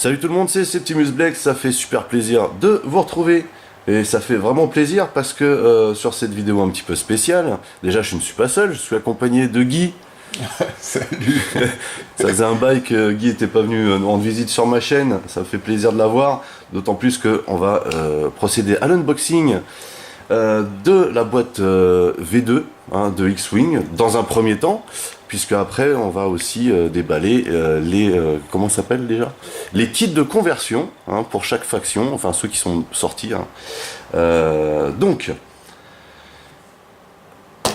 Salut tout le monde, c'est Septimus Black, ça fait super plaisir de vous retrouver. Et ça fait vraiment plaisir parce que sur cette vidéo un petit peu spéciale, déjà je ne suis pas seul, je suis accompagné de Guy. Salut. Ça faisait un bail que Guy n'était pas venu rendre visite sur ma chaîne, ça me fait plaisir de l'avoir, d'autant plus qu'on va procéder à l'unboxing de la boîte V2 de X-Wing dans un premier temps, puisque après on va aussi déballer les comment ça s'appelle déjà, les kits de conversion pour chaque faction, enfin ceux qui sont sortis. Donc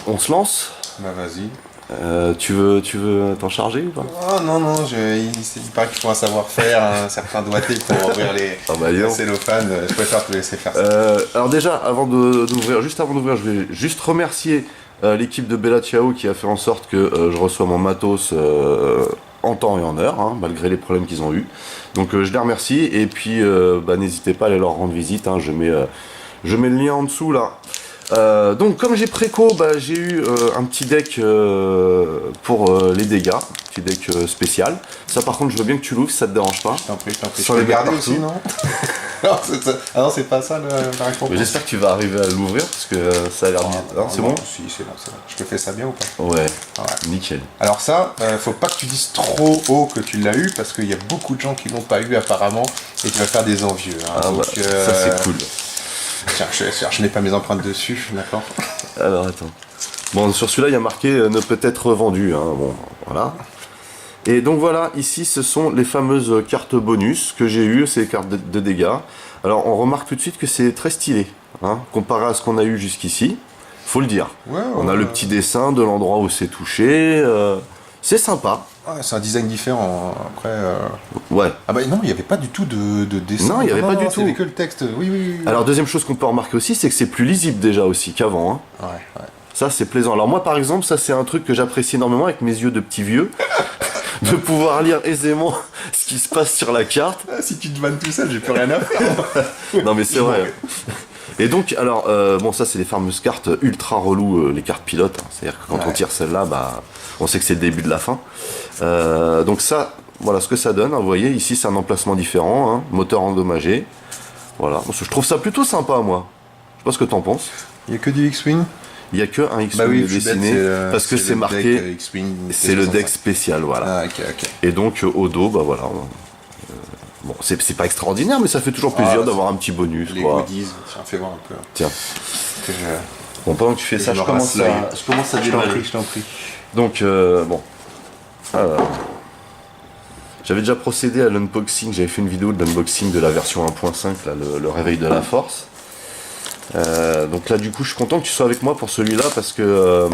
on se lance. Bah vas-y. Tu veux t'en charger ou pas? Oh non, il paraît qu'il faut un savoir-faire, un certain doigté pour ouvrir les cellophanes. Je préfère te laisser faire ça. Alors déjà, juste avant d'ouvrir, je vais juste remercier l'équipe de Bella Ciao qui a fait en sorte que je reçois mon matos en temps et en heure, malgré les problèmes qu'ils ont eu. Donc je les remercie et puis n'hésitez pas à aller leur rendre visite, je mets le lien en dessous là. Donc comme j'ai préco, j'ai eu un petit deck pour les dégâts, petit deck spécial. Ça par contre je veux bien que tu l'ouvres si ça te dérange pas. Je t'en prie. Tu peux le garder aussi, non? Non, c'est pas ça la réponse. J'espère que tu vas arriver à l'ouvrir parce que ça a l'air bien. C'est bon? Si, c'est bon. Je te fais ça bien ou pas? Ouais, nickel. Alors ça, faut pas que tu dises trop haut que tu l'as eu parce qu'il y a beaucoup de gens qui l'ont pas eu apparemment et tu vas faire des envieux. Donc, ça c'est cool. Tiens, je n'ai pas mes empreintes dessus, d'accord? Alors attends. Bon, sur celui-là, il y a marqué ne peut être vendu. Bon, voilà. Et donc voilà, ici, ce sont les fameuses cartes bonus que j'ai eues, ces cartes de dégâts. Alors, on remarque tout de suite que c'est très stylé, comparé à ce qu'on a eu jusqu'ici. Faut le dire. On a le petit dessin de l'endroit où c'est touché. C'est sympa. Ouais, c'est un design différent. Après. Ouais. Ah bah non, il n'y avait pas du tout de dessin. Non, il n'y avait pas du tout. Il n'y avait que le texte. Oui. Alors deuxième chose qu'on peut remarquer aussi, c'est que c'est plus lisible déjà aussi qu'avant. Ouais. Ça c'est plaisant. Alors moi par exemple, ça c'est un truc que j'apprécie énormément avec mes yeux de petit vieux, de pouvoir lire aisément ce qui se passe sur la carte. Si tu te vannes tout seul, j'ai plus rien à faire. Non mais c'est vrai. Et donc, alors, bon, ça c'est les fameuses cartes ultra reloues, les cartes pilotes. C'est-à-dire que quand on tire celle-là, on sait que c'est le début de la fin. Donc ça, voilà ce que ça donne. Vous voyez, ici c'est un emplacement différent, moteur endommagé. Voilà, je trouve ça plutôt sympa, moi. Je sais pas ce que t'en penses. Il n'y a que du X-Wing? Il n'y a que un X-Wing dessiné, parce que c'est marqué, c'est le deck spécial, voilà. Ok. Et donc, au dos, voilà. Bon, c'est pas extraordinaire, mais ça fait toujours plaisir d'avoir un petit bonus. Les goodies, tiens, fais voir un peu. Tiens. Bon, pendant que tu fais ça, je commence à déballer. Je t'en prie. Donc, bon. J'avais déjà procédé à l'unboxing, j'avais fait une vidéo de l'unboxing de la version 1.5, là, le réveil de la force. Donc là, du coup, je suis content que tu sois avec moi pour celui-là, parce que...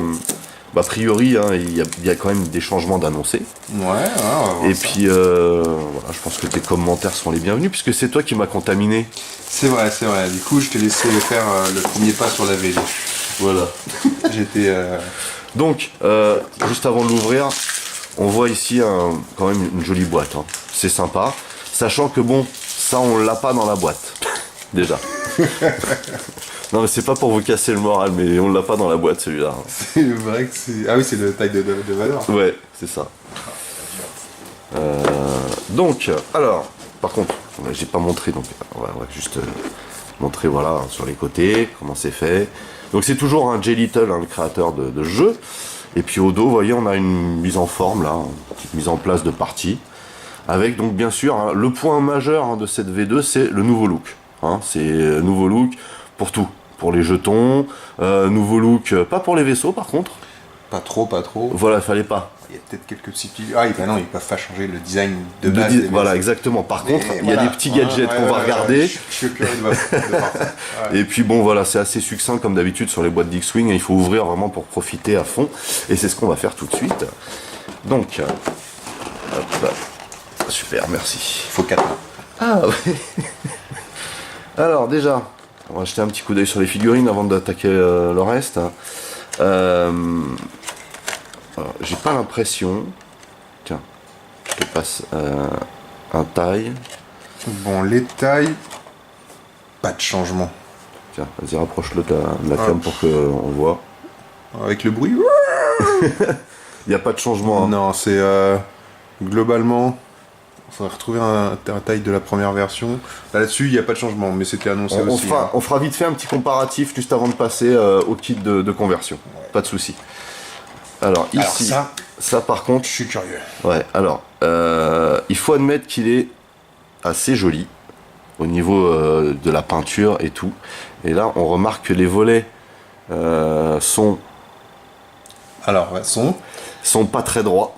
a priori, il y a quand même des changements d'annoncer. Ouais. Et puis, voilà, je pense que tes commentaires seront les bienvenus, puisque c'est toi qui m'as contaminé. C'est vrai. Du coup, je t'ai laissé faire le premier pas sur la VG. Voilà. J'étais... Donc, juste avant de l'ouvrir, on voit ici quand même une jolie boîte. C'est sympa. Sachant que bon, ça, on l'a pas dans la boîte. Déjà. Non mais c'est pas pour vous casser le moral, mais on l'a pas dans la boîte celui-là. C'est vrai que c'est... Ah oui, c'est le taille de valeur. Ouais, c'est ça. Donc, alors, par contre, j'ai pas montré, donc on va juste montrer, voilà, sur les côtés, comment c'est fait. Donc c'est toujours un Jay Little, le créateur de jeu. Et puis au dos, vous voyez, on a une mise en forme, là, une petite mise en place de partie. Avec donc bien sûr, le point majeur de cette V2, c'est le nouveau look. C'est nouveau look pour tout. Pour les jetons, nouveau look, pas pour les vaisseaux par contre. Pas trop. Voilà, il fallait pas. Il y a peut-être quelques petits... non, ils peuvent pas changer le design de base. Voilà, exactement. Par contre, il y a des petits gadgets qu'on va regarder. Je suis curieux de voir ça. Et puis bon, voilà, c'est assez succinct comme d'habitude sur les boîtes d'X-Wing. Il faut ouvrir vraiment pour profiter à fond. Et c'est ce qu'on va faire tout de suite. Donc, hop, super, merci. Il faut 4 mains. Ah oui. Alors déjà... On va jeter un petit coup d'œil sur les figurines avant d'attaquer le reste. J'ai pas l'impression... Tiens, je te passe un taille. Bon, les tailles... Pas de changement. Tiens, vas-y, rapproche-le de la cam pour qu'on voit. Avec le bruit... Il n'y a pas de changement. Non, c'est... globalement... faudrait retrouver un taille de la première version. Là-dessus, il n'y a pas de changement, mais c'était annoncé aussi. On fera vite fait un petit comparatif juste avant de passer au kit de conversion. Ouais. Pas de souci. Alors ici, ça par contre, je suis curieux. Ouais. Alors, il faut admettre qu'il est assez joli au niveau de la peinture et tout. Et là, on remarque que les volets sont pas très droits.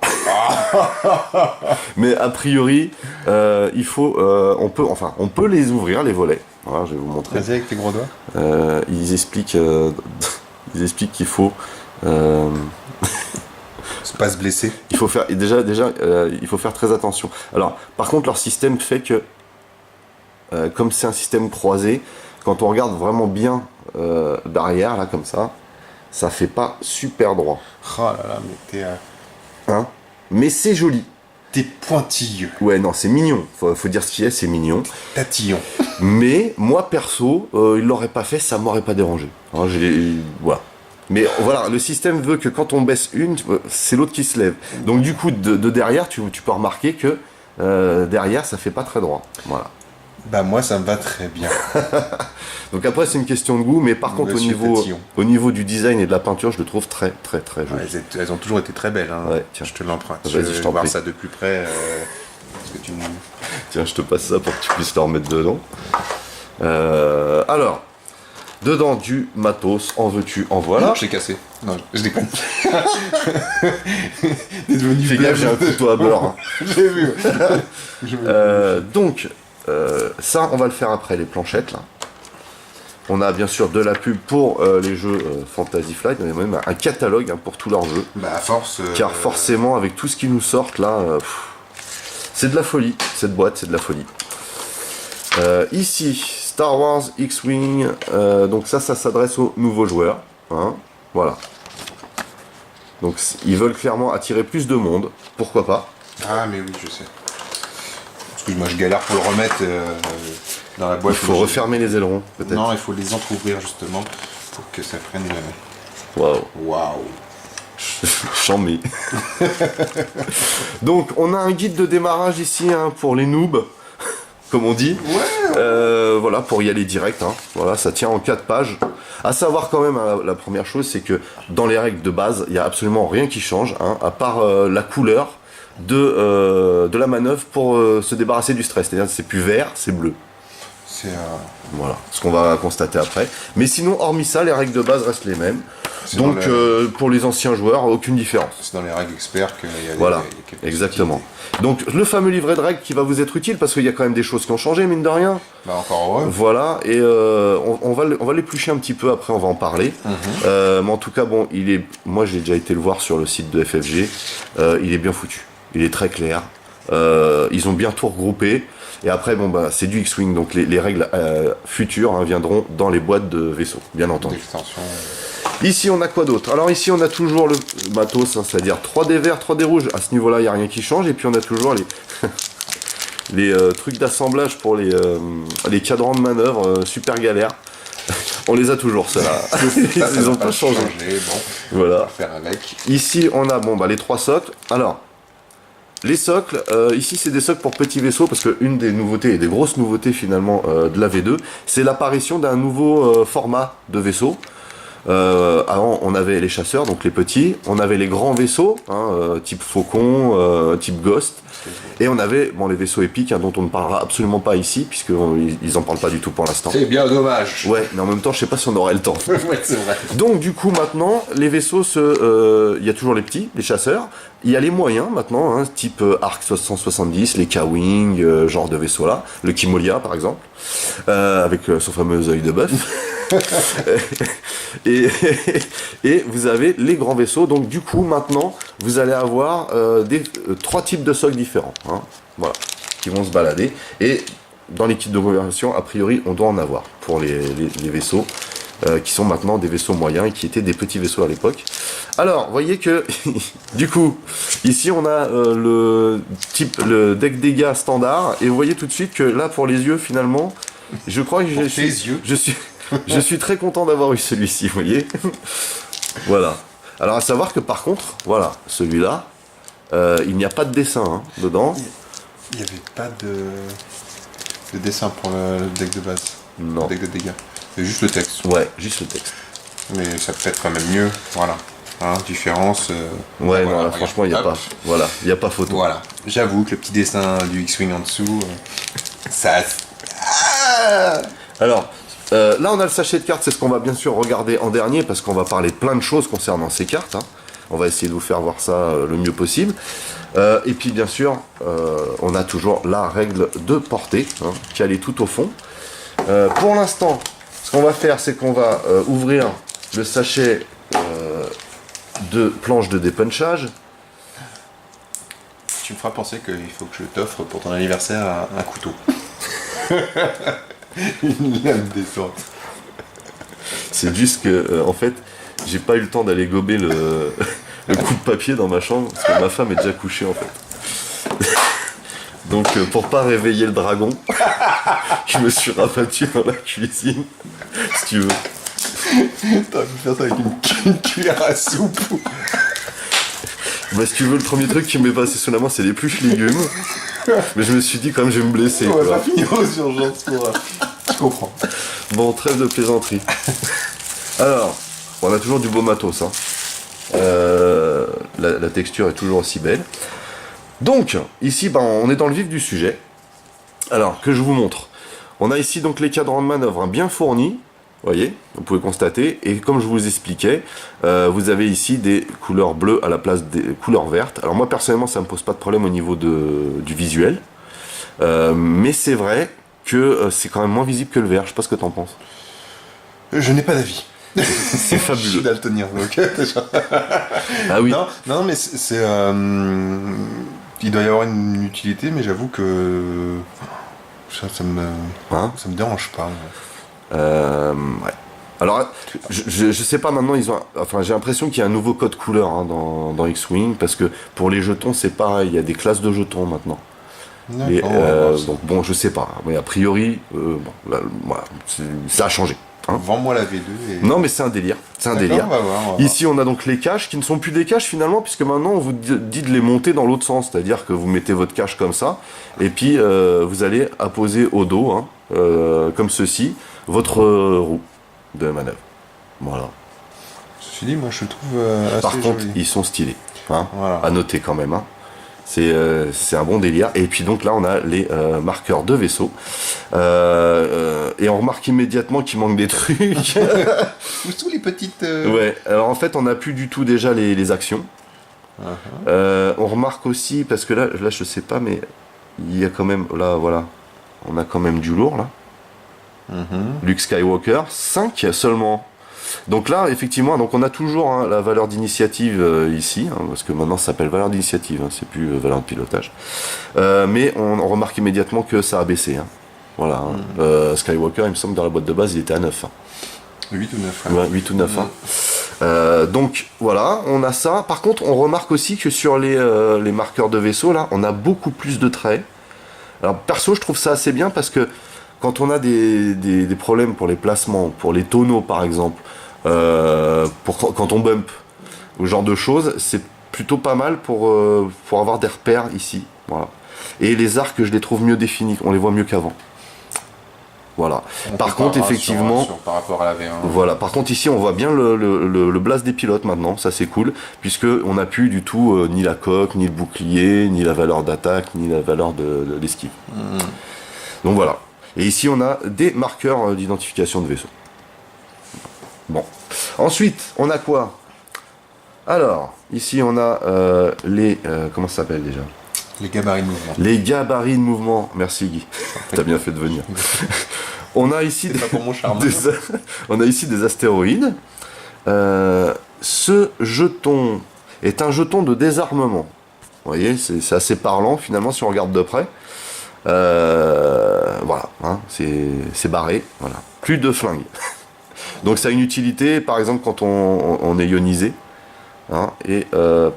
Mais a priori, on peut les ouvrir, les volets. Voilà, je vais vous montrer. Vas-y avec tes gros doigts. Ils expliquent qu'il faut pas se blesser. Il faut faire il faut faire très attention. Alors, par contre, leur système fait que, comme c'est un système croisé, quand on regarde vraiment bien derrière, là, comme ça fait pas super droit. Oh là là, mais t'es... Hein? Mais c'est joli. T'es pointilleux. Ouais, non, c'est mignon. Faut dire ce qu'il y a, c'est mignon. Tatillon. Mais, moi, perso, il l'aurait pas fait, ça m'aurait pas dérangé. Alors, voilà. Mais voilà, le système veut que quand on baisse une, c'est l'autre qui se lève. Donc du coup, de derrière, tu peux remarquer que derrière, ça fait pas très droit. Voilà. Bah moi, ça me va très bien. Donc après, c'est une question de goût, mais par contre, au niveau du design et de la peinture, je le trouve très très très joli. Ouais, elles ont toujours été très belles. Hein. Ouais, tiens, je te l'emprunte. Je vais voir ça de plus près. Tiens, je te passe ça pour que tu puisses le remettre dedans. Alors... Dedans du matos, en veux-tu, en voilà. Je l'ai cassé. Non, je déconne. Fais gaffe, j'ai un couteau à beurre. Hein. J'ai vu. Donc, ça, on va le faire après, les planchettes. Là. On a bien sûr de la pub pour les jeux Fantasy Flight, mais même un catalogue pour tous leurs jeux. Bah, à force. Car forcément, avec tout ce qui nous sort là, c'est de la folie. Cette boîte, c'est de la folie. Ici, Star Wars X-Wing, donc ça s'adresse aux nouveaux joueurs, hein, voilà. Donc ils veulent clairement attirer plus de monde, pourquoi pas. Ah mais oui, je sais. Parce que moi je galère pour le remettre dans la boîte. Il faut refermer les ailerons, peut-être. Non, il faut les entrouvrir justement, pour que ça prenne... Waouh. Chambé. Donc on a un guide de démarrage ici pour les noobs. Comme on dit, voilà, pour y aller direct, hein. Voilà, ça tient en 4 pages. À savoir quand même, la première chose, c'est que dans les règles de base, il n'y a absolument rien qui change, hein, à part la couleur de la manœuvre pour se débarrasser du stress. C'est-à-dire que c'est plus vert, c'est bleu. Voilà, ce qu'on va constater après. Mais sinon, hormis ça, les règles de base restent les mêmes. Donc, pour les anciens joueurs, aucune différence. C'est dans les règles experts qu'il y a voilà, exactement. Donc, le fameux livret de règles qui va vous être utile, parce qu'il y a quand même des choses qui ont changé, mine de rien. Bah, encore heureux. Voilà, et on va l'éplucher un petit peu, après on va en parler. Mais en tout cas, bon, moi j'ai déjà été le voir sur le site de FFG, il est bien foutu. Il est très clair. Ils ont bien tout regroupé. Et après, bon, bah, c'est du X-Wing, donc les règles futures viendront dans les boîtes de vaisseaux, bien entendu. Ici, on a quoi d'autre? Alors ici, on a toujours le matos, c'est-à-dire 3D verts, 3D rouges. À ce niveau-là, il n'y a rien qui change. Et puis, on a toujours les trucs d'assemblage pour les cadrans de manœuvre, super galère. On les a toujours, ceux-là. Ils n'ont pas changé. Bon, voilà. On va faire avec. Ici, on a les 3 socles. Alors, les socles, ici c'est des socles pour petits vaisseaux, parce qu'une des nouveautés, et des grosses nouveautés finalement de la V2, c'est l'apparition d'un nouveau format de vaisseau. Avant on avait les chasseurs, donc les petits, on avait les grands vaisseaux, type Faucon, type Ghost, et on avait les vaisseaux épiques dont on ne parlera absolument pas ici, puisqu'ils en parlent pas du tout pour l'instant. C'est bien dommage. Ouais, mais en même temps je sais pas si on aurait le temps. Ouais, c'est vrai. Donc du coup maintenant, les vaisseaux, il y a toujours les petits, les chasseurs, il y a les moyens maintenant, type Arc 170, les K-Wing, genre de vaisseaux là, le Kimolia par exemple, avec son fameux œil de bœuf. et vous avez les grands vaisseaux, donc du coup maintenant vous allez avoir 3 types de socles différents, voilà, qui vont se balader, et dans les kits de conversion a priori on doit en avoir pour les vaisseaux qui sont maintenant des vaisseaux moyens et qui étaient des petits vaisseaux à l'époque. Alors, vous voyez que, du coup, ici on a le deck dégâts standard, et vous voyez tout de suite que là, pour les yeux, finalement, je crois que je suis très content d'avoir eu celui-ci, vous voyez. Voilà. Alors, à savoir que par contre, voilà, celui-là, il n'y a pas de dessin dedans. Il n'y avait pas de dessin pour le deck de base. Non. Le deck de dégâts. C'est juste le texte. Ouais, juste le texte. Mais ça peut être quand même mieux. Voilà. Hein, différence. Ouais, voilà, non, là, franchement, il n'y a pas. Voilà, il n'y a pas photo. Voilà. J'avoue que le petit dessin du X-Wing en dessous, ça. Alors, là, on a le sachet de cartes. C'est ce qu'on va bien sûr regarder en dernier parce qu'on va parler de plein de choses concernant ces cartes. Hein. On va essayer de vous faire voir ça le mieux possible. Et puis, bien sûr, on a toujours la règle de portée hein, qui est tout au fond. Pour l'instant, ce qu'on va faire, c'est qu'on va ouvrir le sachet de planches de dépunchage. Tu me feras penser qu'il faut que je t'offre pour ton anniversaire un couteau. Une lame descente. C'est juste que, en fait, j'ai pas eu le temps d'aller gober le coup de papier dans ma chambre parce que ma femme est déjà couchée en fait. Donc, pour pas réveiller le dragon, je me suis rabattu dans la cuisine, si tu veux. T'aurais pu faire ça avec une cuillère à soupe. Bah, si tu veux, le premier truc qui m'est passé sous la main, c'est les pluches légumes. Mais je me suis dit, quand même, je vais me blesser. On va pas finir aux urgences, quoi. Je comprends. Bon, trêve de plaisanterie. Alors, on a toujours du beau matos. Hein. La texture est toujours aussi belle. Donc, ici, on est dans le vif du sujet. Alors, que je vous montre. On a ici donc les cadrans de manœuvre hein, bien fournis. Vous voyez, vous pouvez constater. Et comme je vous expliquais, vous avez ici des couleurs bleues à la place des couleurs vertes. Alors moi, personnellement, ça ne me pose pas de problème au niveau du visuel. Mais c'est vrai que c'est quand même moins visible que le vert. Je sais pas ce que tu en penses. Je n'ai pas d'avis. C'est fabuleux. Je suis daltonien, donc déjà. Ah oui. Non, mais c'est il doit y avoir une utilité, mais j'avoue que ça me dérange pas. Ouais. Alors, je sais pas maintenant, j'ai l'impression qu'il y a un nouveau code couleur hein, dans X-Wing, parce que pour les jetons, c'est pareil, il y a des classes de jetons maintenant. Et, donc bon, je sais pas, mais a priori, voilà, ça a changé. Hein. Vends-moi la V2. Non, mais c'est un délire. C'est un délire. On va voir. Ici, on a donc les caches qui ne sont plus des caches finalement, puisque maintenant on vous dit de les monter dans l'autre sens, c'est-à-dire que vous mettez votre cache comme ça, et puis vous allez apposer au dos, hein, comme ceci, votre roue de manœuvre. Voilà. Ceci dit, moi je trouve assez Par contre, joli. ils sont stylés. Hein, voilà. À noter quand même. Hein. C'est un bon délire. Et puis donc là, on a les marqueurs de vaisseau. Et on remarque immédiatement qu'il manque des trucs. Où sont les petites... Ouais, alors en fait, on n'a plus du tout déjà les actions. On remarque aussi, parce que là, je sais pas, mais il y a quand même... Là, voilà. On a quand même du lourd, là. Luke Skywalker, 5 seulement. Donc là, effectivement, donc on a toujours hein, la valeur d'initiative ici, hein, parce que maintenant ça s'appelle valeur d'initiative, hein, c'est plus valeur de pilotage. Mais on remarque immédiatement que ça a baissé. Hein. Voilà. Skywalker, il me semble, dans la boîte de base, il était à 9. Hein. 8 ou 9. Ouais, 8 ou 9. Hein. Donc voilà, on a ça. Par contre, on remarque aussi que sur les marqueurs de vaisseau, là, on a beaucoup plus de traits. Alors perso, je trouve ça assez bien parce que quand on a des problèmes pour les placements, pour les tonneaux par exemple, quand on bump, ou ce genre de choses, c'est plutôt pas mal pour avoir des repères ici. Voilà. Et les arcs, je les trouve mieux définis, on les voit mieux qu'avant. Voilà. Par contre, effectivement, par rapport à la V1. Voilà. Par contre, ici, on voit bien le blast des pilotes maintenant. Ça, c'est cool, puisque on n'a plus du tout ni la coque, ni le bouclier, ni la valeur d'attaque, ni la valeur de l'esquive. Donc voilà. Et ici, on a des marqueurs d'identification de vaisseau. Bon. Ensuite, on a quoi? Alors, ici, on a les... comment ça s'appelle déjà? Les gabarits de mouvement. Les gabarits de mouvement. Merci Guy. T'as bien fait de venir. On a ici pas pour mon charme. On a ici des astéroïdes. Ce jeton est un jeton de désarmement. Vous voyez, c'est assez parlant finalement si on regarde de près. Voilà, hein, c'est barré. Voilà. Plus de flingues. Donc ça a une utilité, par exemple, quand on est ionisé. Hein, et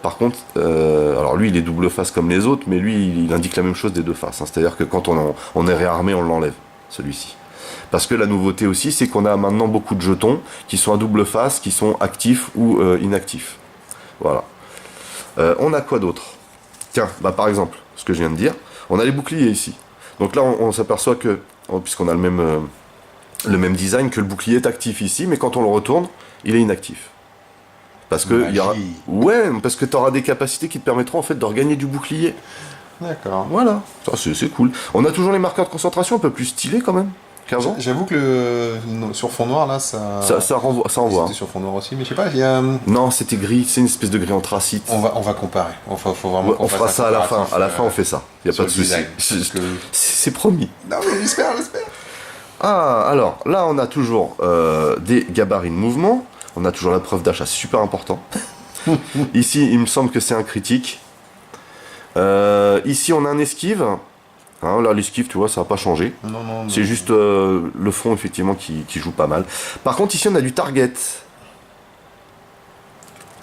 par contre, alors lui il est double face comme les autres, mais lui il indique la même chose des deux faces. Hein, c'est-à-dire que quand on est réarmé, on l'enlève, celui-ci. Parce que la nouveauté aussi, c'est qu'on a maintenant beaucoup de jetons qui sont à double face, qui sont actifs ou inactifs. Voilà. On a quoi d'autre? Tiens, bah par exemple, ce que je viens de dire, on a les boucliers ici. Donc là, on s'aperçoit que, puisqu'on a le même design, que le bouclier est actif ici, mais quand on le retourne, il est inactif. Parce que parce que tu auras des capacités qui te permettront en fait de regagner du bouclier. D'accord. Voilà, ça c'est cool. On a toujours les marqueurs de concentration un peu plus stylés quand même qu'avant. J'avoue que sur fond noir là, ça envoie. C'était sur fond noir aussi, mais je sais pas, il y a... Non, c'était gris, c'est une espèce de gris anthracite. On va comparer. Faut vraiment on fera ça à la fin. À la fin, on fait ça. Il y a pas de souci. C'est promis. Non mais j'espère. Ah, alors là, on a toujours des gabarits de mouvement. On a toujours la preuve d'achat, c'est super important. Ici, il me semble que c'est un critique. Ici, on a un esquive. Hein, là, l'esquive, tu vois, ça n'a pas changé. Non. C'est juste le fond, effectivement, qui joue pas mal. Par contre, ici, on a du target.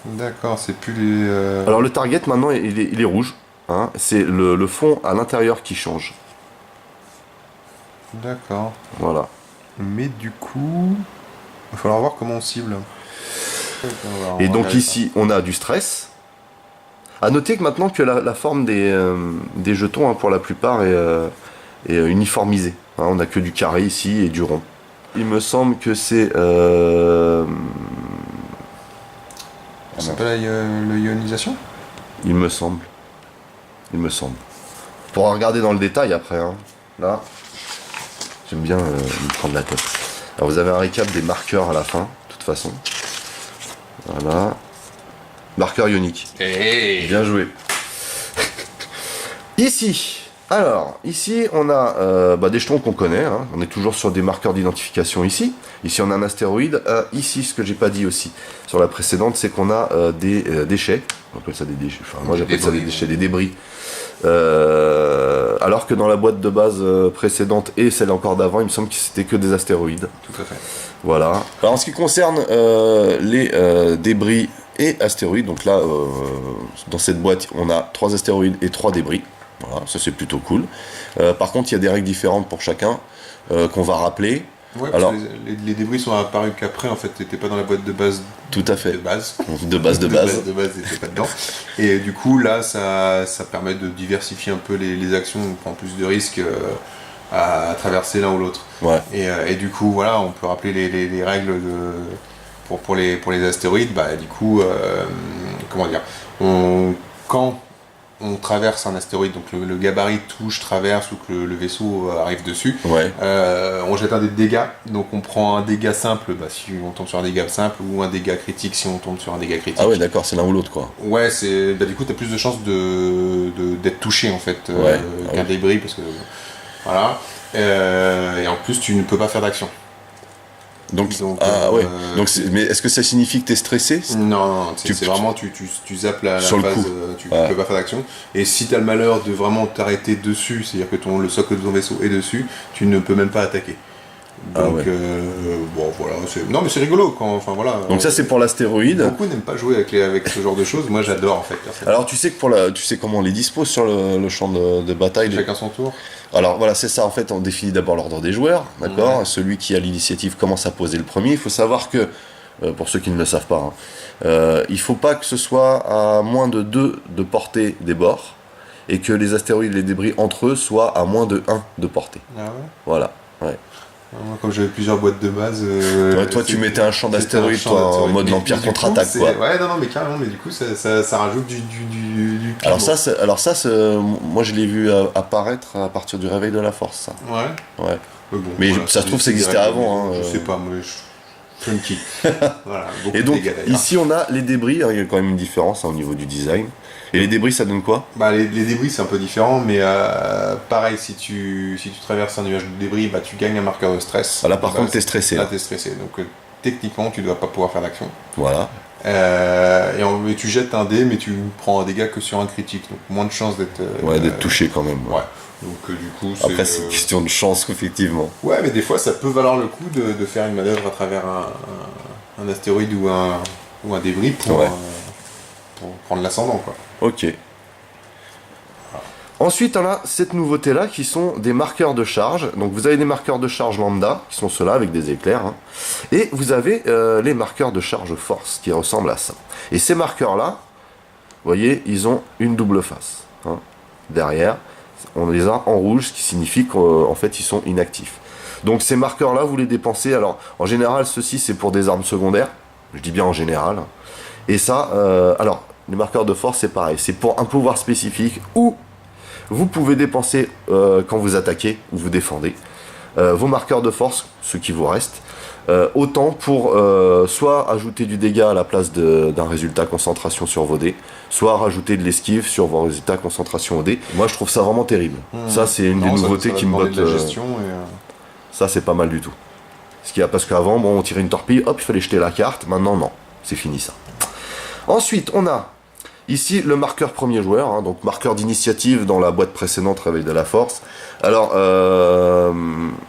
D'accord, c'est plus les... Alors, le target, maintenant, il est rouge. Hein, c'est le fond à l'intérieur qui change. D'accord. Voilà. Mais du coup, il va falloir voir comment on cible. Et donc ici, on a du stress. À noter que maintenant que la forme des jetons, hein, pour la plupart, est uniformisée. Hein, on n'a que du carré ici et du rond. Il me semble que c'est... Ça s'appelle l'ionisation ? Il me semble. On pourra regarder dans le détail après. Hein. Là, j'aime bien me prendre la tête. Alors vous avez un récap des marqueurs à la fin, de toute façon. Voilà. Marqueur ionique. Hey. Bien joué. Ici, on a des jetons qu'on connaît. Hein. On est toujours sur des marqueurs d'identification ici. Ici, on a un astéroïde. Ici, ce que j'ai pas dit aussi sur la précédente, c'est qu'on a des déchets. On appelle ça des déchets. Enfin, moi, j'appelle ça des déchets, des débris. Alors que dans la boîte de base précédente et celle encore d'avant, il me semble que c'était que des astéroïdes. Tout à fait. Voilà. Alors en ce qui concerne les débris et astéroïdes, donc là, dans cette boîte, on a 3 astéroïdes et 3 débris. Voilà, ça c'est plutôt cool. Par contre, il y a des règles différentes pour chacun qu'on va rappeler. Ouais, alors, les débris sont apparus qu'après, en fait, t'étais pas dans la boîte de base. Tout à fait. De base. De base. De base, t'étais pas dedans. Et du coup, là, ça permet de diversifier un peu les actions, on prend plus de risques à traverser l'un ou l'autre. Ouais. Et du coup, voilà, on peut rappeler les règles pour les astéroïdes. Bah, du coup, comment dire, quand on traverse un astéroïde, donc le gabarit touche, traverse ou que le vaisseau arrive dessus, ouais. On jette un dé de dégâts, donc on prend un dégât simple si on tombe sur un dégât simple, ou un dégât critique si on tombe sur un dégât critique. Ah ouais, d'accord, c'est l'un ou l'autre quoi. Ouais, du coup t'as plus de chances d'être touché en fait qu'un débris, parce que voilà, et en plus tu ne peux pas faire d'action. Donc mais est-ce que ça signifie que tu es stressé ? Non, c'est vraiment tu zappes la phase, tu peux pas faire d'action. Et si tu as le malheur de vraiment t'arrêter dessus, c'est-à-dire que le socle de ton vaisseau est dessus, tu ne peux même pas attaquer. Donc bon voilà, non mais c'est rigolo voilà. Donc ça c'est pour l'astéroïde. Beaucoup n'aiment pas jouer avec ce genre de choses. Moi j'adore en fait. Alors tu sais comment on les dispose sur le champ de bataille. Chacun son tour. Alors voilà, c'est ça en fait, on définit d'abord l'ordre des joueurs, d'accord ? Ouais. Celui qui a l'initiative commence à poser le premier. Il faut savoir que, pour ceux qui ne le savent pas, il ne faut pas que ce soit à moins de 2 de portée des bords, et que les astéroïdes et les débris entre eux soient à moins de 1 de portée. Ah ouais ? Voilà, ouais. Moi, comme j'avais plusieurs boîtes de base... toi tu mettais un champ d'astéroïdes en mode l'Empire contre-attaque, quoi. Ouais, non, mais carrément, mais du coup, ça rajoute du alors ça, moi je l'ai vu apparaître à partir du réveil de la force, ça. Ouais. Bon, mais voilà, ça se trouve, ça existait avant. Je sais pas, moi, funky. Voilà, et donc, ici, on a les débris, il y a quand même une différence au niveau du design. Et les débris, ça donne quoi ? Bah, les débris, c'est un peu différent, mais pareil, si tu traverses un nuage de débris, bah, tu gagnes un marqueur de stress. Ah, là, par contre, t'es stressé. Là, t'es stressé. Donc, techniquement, tu dois pas pouvoir faire d'action. Voilà. Et tu jettes un dé, mais tu prends un dégât que sur un critique. Donc, moins de chances d'être... d'être touché quand même. Ouais. Donc, du coup, après, c'est une question de chance, effectivement. Ouais, mais des fois, ça peut valoir le coup de faire une manœuvre à travers un astéroïde ou un débris pour prendre l'ascendant, quoi. Ok. Voilà. Ensuite, on a cette nouveauté-là qui sont des marqueurs de charge. Donc, vous avez des marqueurs de charge lambda, qui sont ceux-là avec des éclairs. Hein. Et vous avez les marqueurs de charge force, qui ressemblent à ça. Et ces marqueurs-là, vous voyez, ils ont une double face. hein, derrière, on les a en rouge, ce qui signifie qu'en fait ils sont inactifs. Donc ces marqueurs-là, vous les dépensez. Alors en général, ceci c'est pour des armes secondaires. Je dis bien en général. Et ça, alors les marqueurs de force c'est pareil. C'est pour un pouvoir spécifique où vous pouvez dépenser quand vous attaquez ou vous défendez vos marqueurs de force, ceux qui vous restent. Autant pour soit ajouter du dégât à la place d'un résultat concentration sur vos dés, soit rajouter de l'esquive sur vos résultats concentration au dés. Moi je trouve ça vraiment terrible. Ça c'est une des nouveautés qui me botte. Ça c'est pas mal du tout. Parce qu'avant bon, on tirait une torpille, hop il fallait jeter la carte, maintenant non, c'est fini ça. Ensuite on a ici le marqueur premier joueur, hein, donc marqueur d'initiative dans la boîte précédente Réveil de la Force. Alors,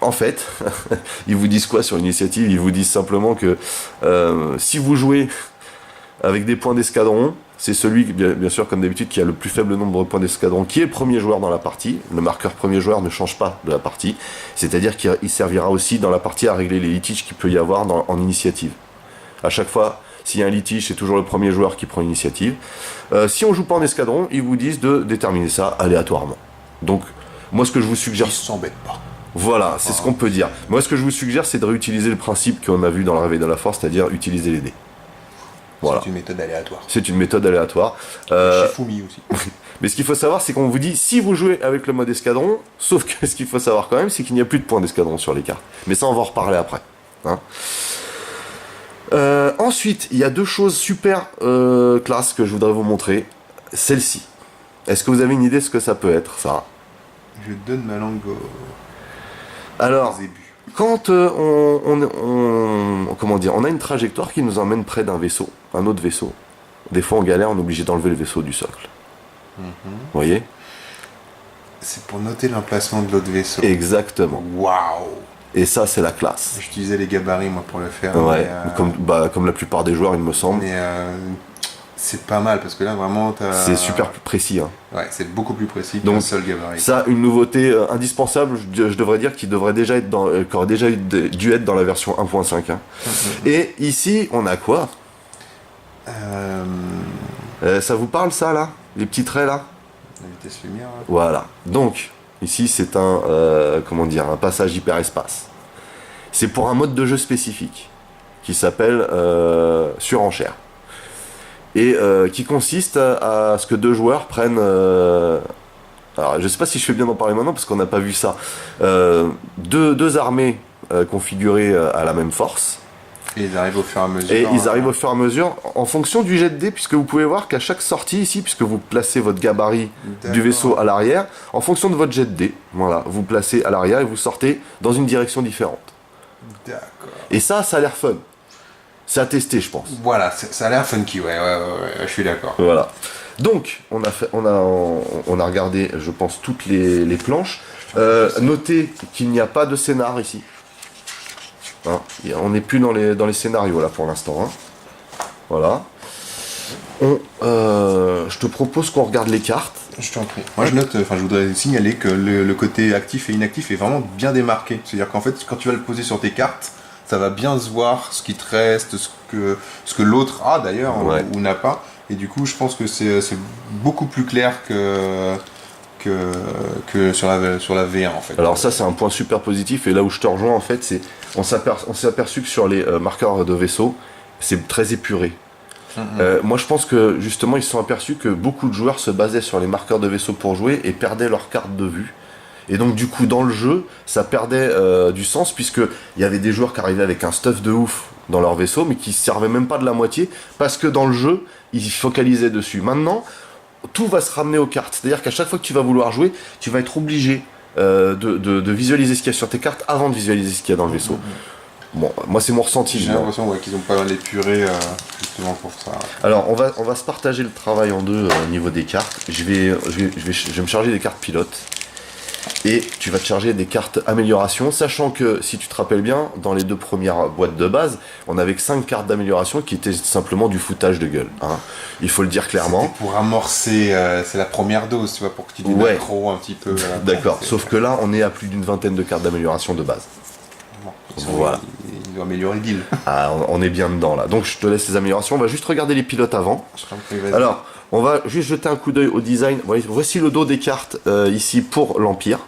en fait, ils vous disent quoi sur l'initiative? Ils vous disent simplement que si vous jouez avec des points d'escadron, c'est celui, bien sûr, comme d'habitude, qui a le plus faible nombre de points d'escadron, qui est le premier joueur dans la partie. Le marqueur premier joueur ne change pas de la partie, c'est-à-dire qu'il servira aussi dans la partie à régler les litiges qu'il peut y avoir en initiative. À chaque fois, s'il y a un litige, c'est toujours le premier joueur qui prend l'initiative. Si on joue pas en escadron, ils vous disent de déterminer ça aléatoirement. Donc, moi, ce que je vous suggère... Ils s'embêtent pas. Voilà, c'est ce qu'on peut dire. Moi, ce que je vous suggère, c'est de réutiliser le principe qu'on a vu dans le Réveil de la Force, c'est-à-dire utiliser les dés. Voilà. C'est une méthode aléatoire. C'est une méthode aléatoire. Shifumi aussi. Mais ce qu'il faut savoir, c'est qu'on vous dit, si vous jouez avec le mode escadron, sauf que ce qu'il faut savoir quand même, c'est qu'il n'y a plus de points d'escadron sur les cartes. Mais ça, on va en reparler après. Hein. Ensuite, il y a deux choses super classes que je voudrais vous montrer. Celle-ci. Est-ce que vous avez une idée de ce que ça peut être, ça? Je donne ma langue Alors, quand comment dire, on a une trajectoire qui nous emmène près d'un vaisseau, un autre vaisseau. Des fois, en galère, on est obligé d'enlever le vaisseau du socle. Vous voyez? C'est pour noter l'emplacement de l'autre vaisseau. Exactement. Waouh! Et ça, c'est la classe. J'utilisais les gabarits, moi, pour le faire. Ouais, comme la plupart des joueurs, il me semble. Mais c'est pas mal, parce que là, vraiment, c'est super plus précis. Hein. Ouais, c'est beaucoup plus précis qu'un seul gabarit. Ça, une nouveauté indispensable, je devrais dire, qui devrait déjà être qui aurait déjà dû être dans la version 1.5. Hein. Et ici, on a quoi? Ça vous parle, ça, là? Les petits traits, là? La vitesse lumière. Là. Voilà. Donc, ici, c'est un passage hyperespace. C'est pour un mode de jeu spécifique qui s'appelle surenchère et qui consiste à ce que deux joueurs prennent. Alors, je sais pas si je fais bien d'en parler maintenant parce qu'on n'a pas vu ça. Deux armées configurées à la même force. Et ils arrivent au fur et à mesure. Et ils arrivent au fur et à mesure en fonction du jet de dés, puisque vous pouvez voir qu'à chaque sortie ici, puisque vous placez votre gabarit du vaisseau à l'arrière, en fonction de votre jet de dés, voilà, vous placez à l'arrière et vous sortez dans une direction différente. D'accord. Et ça a l'air fun. C'est à tester, je pense. Voilà, ça a l'air funky, ouais, je suis d'accord. Voilà. Donc, on a regardé, je pense, toutes les planches. Notez qu'il n'y a pas de scénar ici. Hein, on n'est plus dans les scénarios là pour l'instant. Hein. Voilà. Je te propose qu'on regarde les cartes. Je t'en prie. Moi je voudrais signaler que le côté actif et inactif est vraiment bien démarqué. C'est-à-dire qu'en fait, quand tu vas le poser sur tes cartes, ça va bien se voir ce qui te reste, ce que l'autre a d'ailleurs, ou n'a pas. Et du coup, je pense que c'est beaucoup plus clair que sur la V1 en fait. Alors ça c'est un point super positif et là où je te rejoins en fait c'est on s'est aperçu que sur les marqueurs de vaisseau c'est très épuré. Moi je pense que justement ils se sont aperçus que beaucoup de joueurs se basaient sur les marqueurs de vaisseau pour jouer et perdaient leurs cartes de vue. Et donc du coup dans le jeu ça perdait du sens puisque il y avait des joueurs qui arrivaient avec un stuff de ouf dans leur vaisseau mais qui ne servaient même pas de la moitié parce que dans le jeu ils focalisaient dessus. Maintenant tout va se ramener aux cartes, c'est-à-dire qu'à chaque fois que tu vas vouloir jouer, tu vas être obligé de visualiser ce qu'il y a sur tes cartes avant de visualiser ce qu'il y a dans le vaisseau. Bon, moi c'est mon ressenti. J'ai l'impression qu'ils ont pas mal épuré justement pour ça. Alors on va se partager le travail en deux au niveau des cartes. Je vais me charger des cartes pilotes. Et tu vas te charger des cartes amélioration, sachant que, si tu te rappelles bien, dans les deux premières boîtes de base, on avait que 5 cartes d'amélioration qui étaient simplement du foutage de gueule. Hein. Il faut le dire clairement. C'était pour amorcer, c'est la première dose, tu vois, pour que tu deviennes accro un petit peu. D'accord, sauf que là, on est à plus d'une vingtaine de cartes d'amélioration de base. Bon, voilà. Il doit améliorer le deal. Ah, on est bien dedans là. Donc je te laisse les améliorations, on va juste regarder les pilotes avant. Alors, On va juste jeter un coup d'œil au design. Voici le dos des cartes ici pour l'Empire.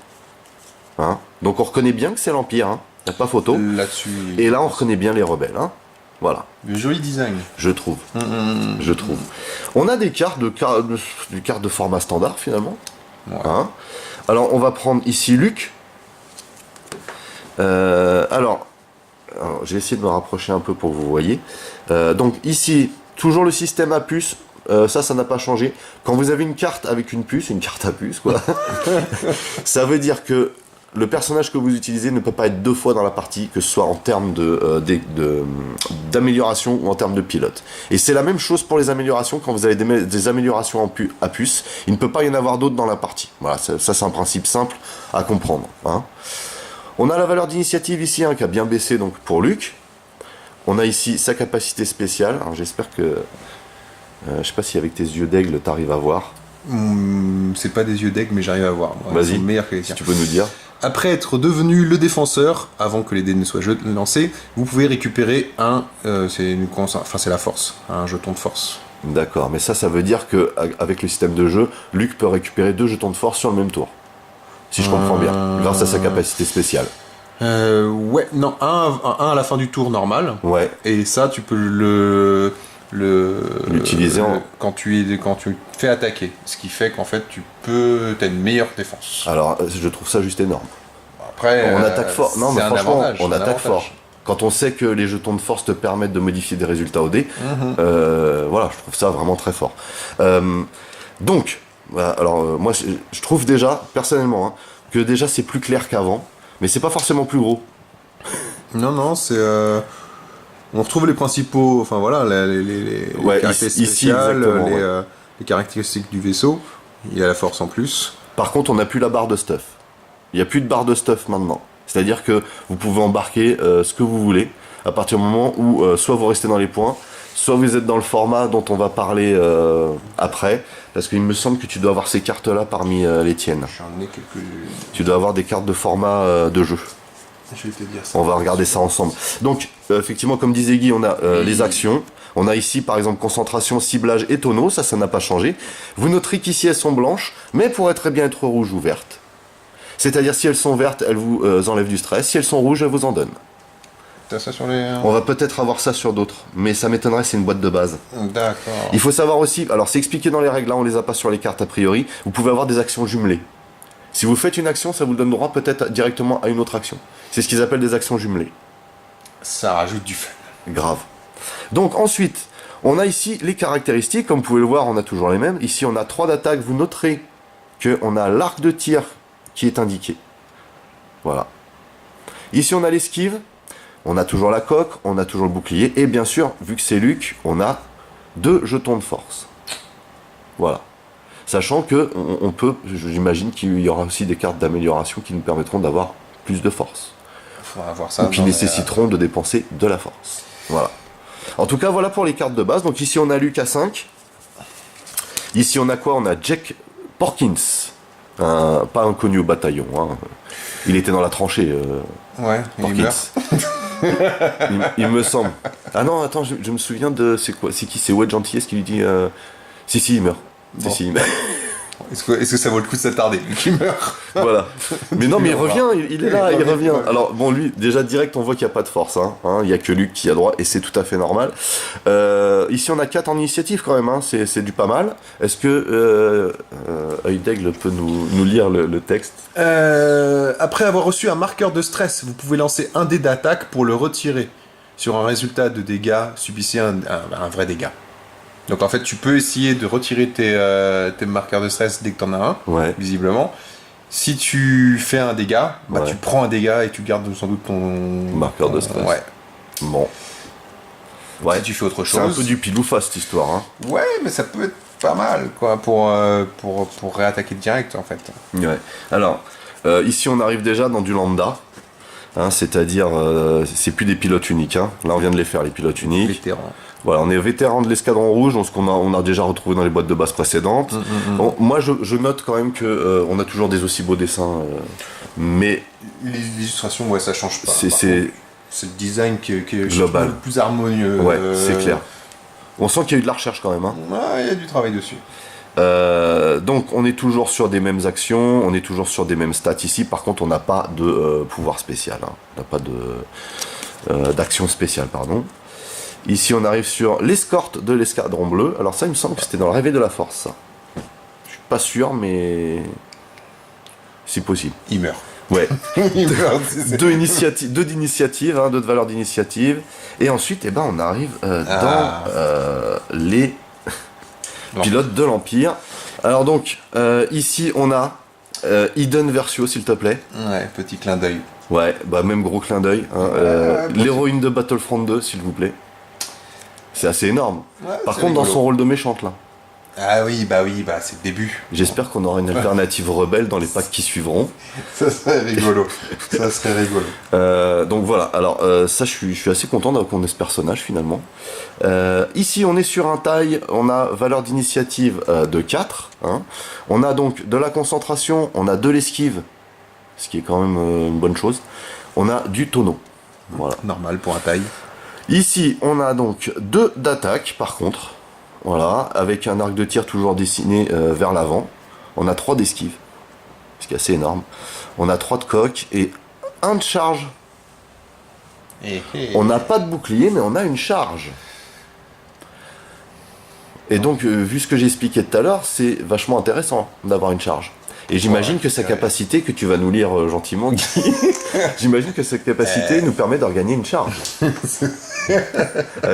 Hein, donc on reconnaît bien que c'est l'Empire, hein, y a pas photo. Là-dessus. Et là on reconnaît bien les rebelles. Hein. Voilà. Joli design. Je trouve. Je trouve. On a des cartes de format standard finalement. Ouais. Hein. Alors on va prendre ici Luke. Alors, j'ai essayé de me rapprocher un peu pour que vous voyez. Donc ici, toujours le système à puce. Ça n'a pas changé. Quand vous avez une carte avec une puce, une carte à puce, quoi, ça veut dire que le personnage que vous utilisez ne peut pas être deux fois dans la partie, que ce soit en termes d'amélioration ou en termes de pilote. Et c'est la même chose pour les améliorations. Quand vous avez des améliorations à puce, il ne peut pas y en avoir d'autres dans la partie. Voilà, ça c'est un principe simple à comprendre. Hein. On a la valeur d'initiative ici, hein, qui a bien baissé donc pour Luke. On a ici sa capacité spéciale. Alors j'espère que... je sais pas si avec tes yeux d'aigle t'arrives à voir. C'est pas des yeux d'aigle, mais j'arrive à voir. Vas-y, meilleur que les tiens. si tu peux nous dire. Après être devenu le défenseur, avant que les dés ne soient lancés, vous pouvez récupérer c'est la force, un jeton de force. D'accord, mais ça veut dire que avec le système de jeu, Luke peut récupérer 2 jetons de force sur le même tour. Si je comprends bien, grâce à sa capacité spéciale. Ouais, non, un à la fin du tour normal. Ouais. Et ça, tu peux l'utiliser quand tu fais attaquer, ce qui fait qu'en fait t'as une meilleure défense. Alors je trouve ça juste énorme. Après on attaque fort. Non mais franchement on attaque fort. Quand on sait que les jetons de force te permettent de modifier des résultats au dé, voilà, je trouve ça vraiment très fort. Donc, alors moi je trouve déjà personnellement hein, que déjà c'est plus clair qu'avant, mais c'est pas forcément plus gros. Non, c'est on retrouve les principaux, enfin voilà, les caractéristiques spéciales, les caractéristiques du vaisseau. Il y a la force en plus. Par contre, on n'a plus la barre de stuff. Il n'y a plus de barre de stuff maintenant. C'est-à-dire que vous pouvez embarquer ce que vous voulez à partir du moment où soit vous restez dans les points, soit vous êtes dans le format dont on va parler après. Parce qu'il me semble que tu dois avoir ces cartes-là parmi les tiennes. J'en ai quelques... Tu dois avoir des cartes de format de jeu. Je vais te dire ça. On va regarder ça ensemble. Donc, effectivement, comme disait Guy, on a les actions. On a ici, par exemple, concentration, ciblage et tonneau. Ça n'a pas changé. Vous noterez qu'ici, elles sont blanches, mais pourraient très bien être rouges ou vertes. C'est-à-dire, si elles sont vertes, elles vous enlèvent du stress. Si elles sont rouges, elles vous en donnent. T'as ça sur les... On va peut-être avoir ça sur d'autres, mais ça m'étonnerait, c'est une boîte de base. D'accord. Il faut savoir aussi, alors c'est expliqué dans les règles, là on les a pas sur les cartes a priori, vous pouvez avoir des actions jumelées. Si vous faites une action, ça vous donne droit peut-être directement à une autre action. C'est ce qu'ils appellent des actions jumelées. Ça rajoute du fun. Grave. Donc ensuite, on a ici les caractéristiques, comme vous pouvez le voir, on a toujours les mêmes. Ici on a 3 d'attaque, vous noterez qu'on a l'arc de tir qui est indiqué. Voilà. Ici on a l'esquive, on a toujours la coque, on a toujours le bouclier, et bien sûr, vu que c'est Luke, on a 2 jetons de force. Voilà. Sachant que on peut, j'imagine qu'il y aura aussi des cartes d'amélioration qui nous permettront d'avoir plus de force. Il faudra avoir ça. Ou qui nécessiteront de dépenser de la force. Voilà. En tout cas, voilà pour les cartes de base. Donc ici, on a Luke à 5. Ici, on a quoi? On a Jack Porkins. Pas inconnu au bataillon. Hein. Il était dans la tranchée. Ouais, Porkins. Il me semble. Ah non, attends, je me souviens de... C'est quoi? C'est qui? C'est Wedge Antilles qui lui dit... Si, il meurt. Bon. Si, il meurt. Est-ce que ça vaut le coup de s'attarder? Qui meurt? Voilà. Mais non, mais il revient, il est là, il revient. Alors, bon, lui, déjà, direct, on voit qu'il n'y a pas de force. Hein. Il n'y a que Luke qui a droit, et c'est tout à fait normal. Ici, on a 4 en initiative, quand même. Hein. C'est du pas mal. Est-ce que Œil d'Aigle peut nous lire le texte? Après avoir reçu un marqueur de stress, vous pouvez lancer un dé d'attaque pour le retirer. Sur un résultat de dégâts, subissez un vrai dégât. Donc en fait, tu peux essayer de retirer tes marqueurs de stress dès que tu en as un, ouais. Visiblement. Si tu fais un dégât, bah, tu prends un dégât et tu gardes sans doute ton marqueur de stress. Ouais. Bon. Ouais. Si tu fais autre chose. C'est un peu du pile ou face cette histoire. Hein. Ouais, mais ça peut être pas mal quoi pour réattaquer direct en fait. Ouais. Alors, ici on arrive déjà dans du lambda. Hein, c'est-à-dire, c'est plus des pilotes uniques. Hein. Là, on vient de les faire, les pilotes uniques. Vétéran. Voilà, on est vétéran de l'escadron rouge, donc ce qu'on a déjà retrouvé dans les boîtes de base précédentes. Bon, moi, je note quand même que on a toujours des aussi beaux dessins, mais les illustrations, ouais, ça change pas. C'est le design qui est global, le plus harmonieux. Ouais, c'est clair. On sent qu'il y a eu de la recherche quand même. Hein. Il y a du travail dessus. Donc on est toujours sur des mêmes actions, on est toujours sur des mêmes stats ici. Par contre, on n'a pas de pouvoir spécial. Hein. On n'a pas d'action spéciale, pardon. Ici, on arrive sur l'escorte de l'escadron bleu. Alors ça, il me semble que c'était dans le réveil de la force. Ça. Je suis pas sûr, mais c'est possible. Il meurt. Ouais. Deux d'initiative, hein, deux de valeur d'initiative. Et ensuite, eh ben, on arrive dans les pilotes de l'Empire. Alors donc, ici, on a Iden Versio, s'il te plaît. Ouais, petit clin d'œil. Ouais, bah même gros clin d'œil. Hein, l'héroïne de Battlefront 2, s'il vous plaît. C'est assez énorme. Ouais, par contre, rigolo. Dans son rôle de méchante, là. Ah oui, c'est le début. J'espère qu'on aura une alternative rebelle dans les packs qui suivront. Ça serait rigolo. Donc voilà, alors ça je suis assez content d'avoir qu'on ait ce personnage finalement. Ici on est sur un taille, on a valeur d'initiative de 4. Hein. On a donc de la concentration, on a de l'esquive, ce qui est quand même une bonne chose. On a du tonneau. Voilà. Normal pour un taille. Ici on a donc 2 d'attaque par contre. Voilà, avec un arc de tir toujours dessiné vers l'avant. On a 3 d'esquive, ce qui est assez énorme. On a 3 de coque et 1 de charge. On n'a pas de bouclier, mais on a une charge. Et donc, vu ce que j'expliquais tout à l'heure, c'est vachement intéressant d'avoir une charge. Et j'imagine que sa capacité, que tu vas nous lire gentiment, Guy, j'imagine que sa capacité nous permet d'organiser une charge.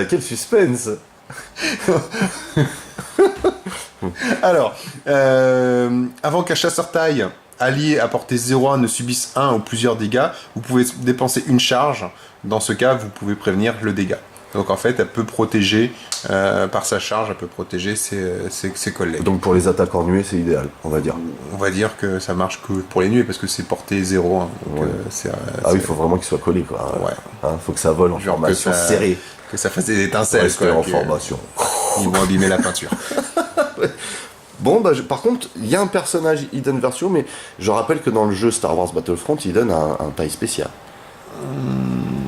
Quel suspense! Alors, avant qu'un chasseur taille allié à portée 0-1 ne subisse 1 ou plusieurs dégâts, vous pouvez dépenser une charge. Dans ce cas, vous pouvez prévenir le dégât. Donc en fait, elle peut protéger, par sa charge, elle peut protéger ses collègues. Donc pour les attaques en nuée, c'est idéal, on va dire. On va dire que ça marche que pour les nuées, parce que c'est portée 0-1. Donc oui, il faut vraiment qu'il soit collé, quoi. Ouais. Hein, faut que ça vole en formation serrée. Que ça fasse des étincelles, quoi. En formation. Ils vont abîmer la peinture. Bon, par contre, il y a un personnage Iden Versio, mais je rappelle que dans le jeu Star Wars Battlefront, Iden a un taille spécial.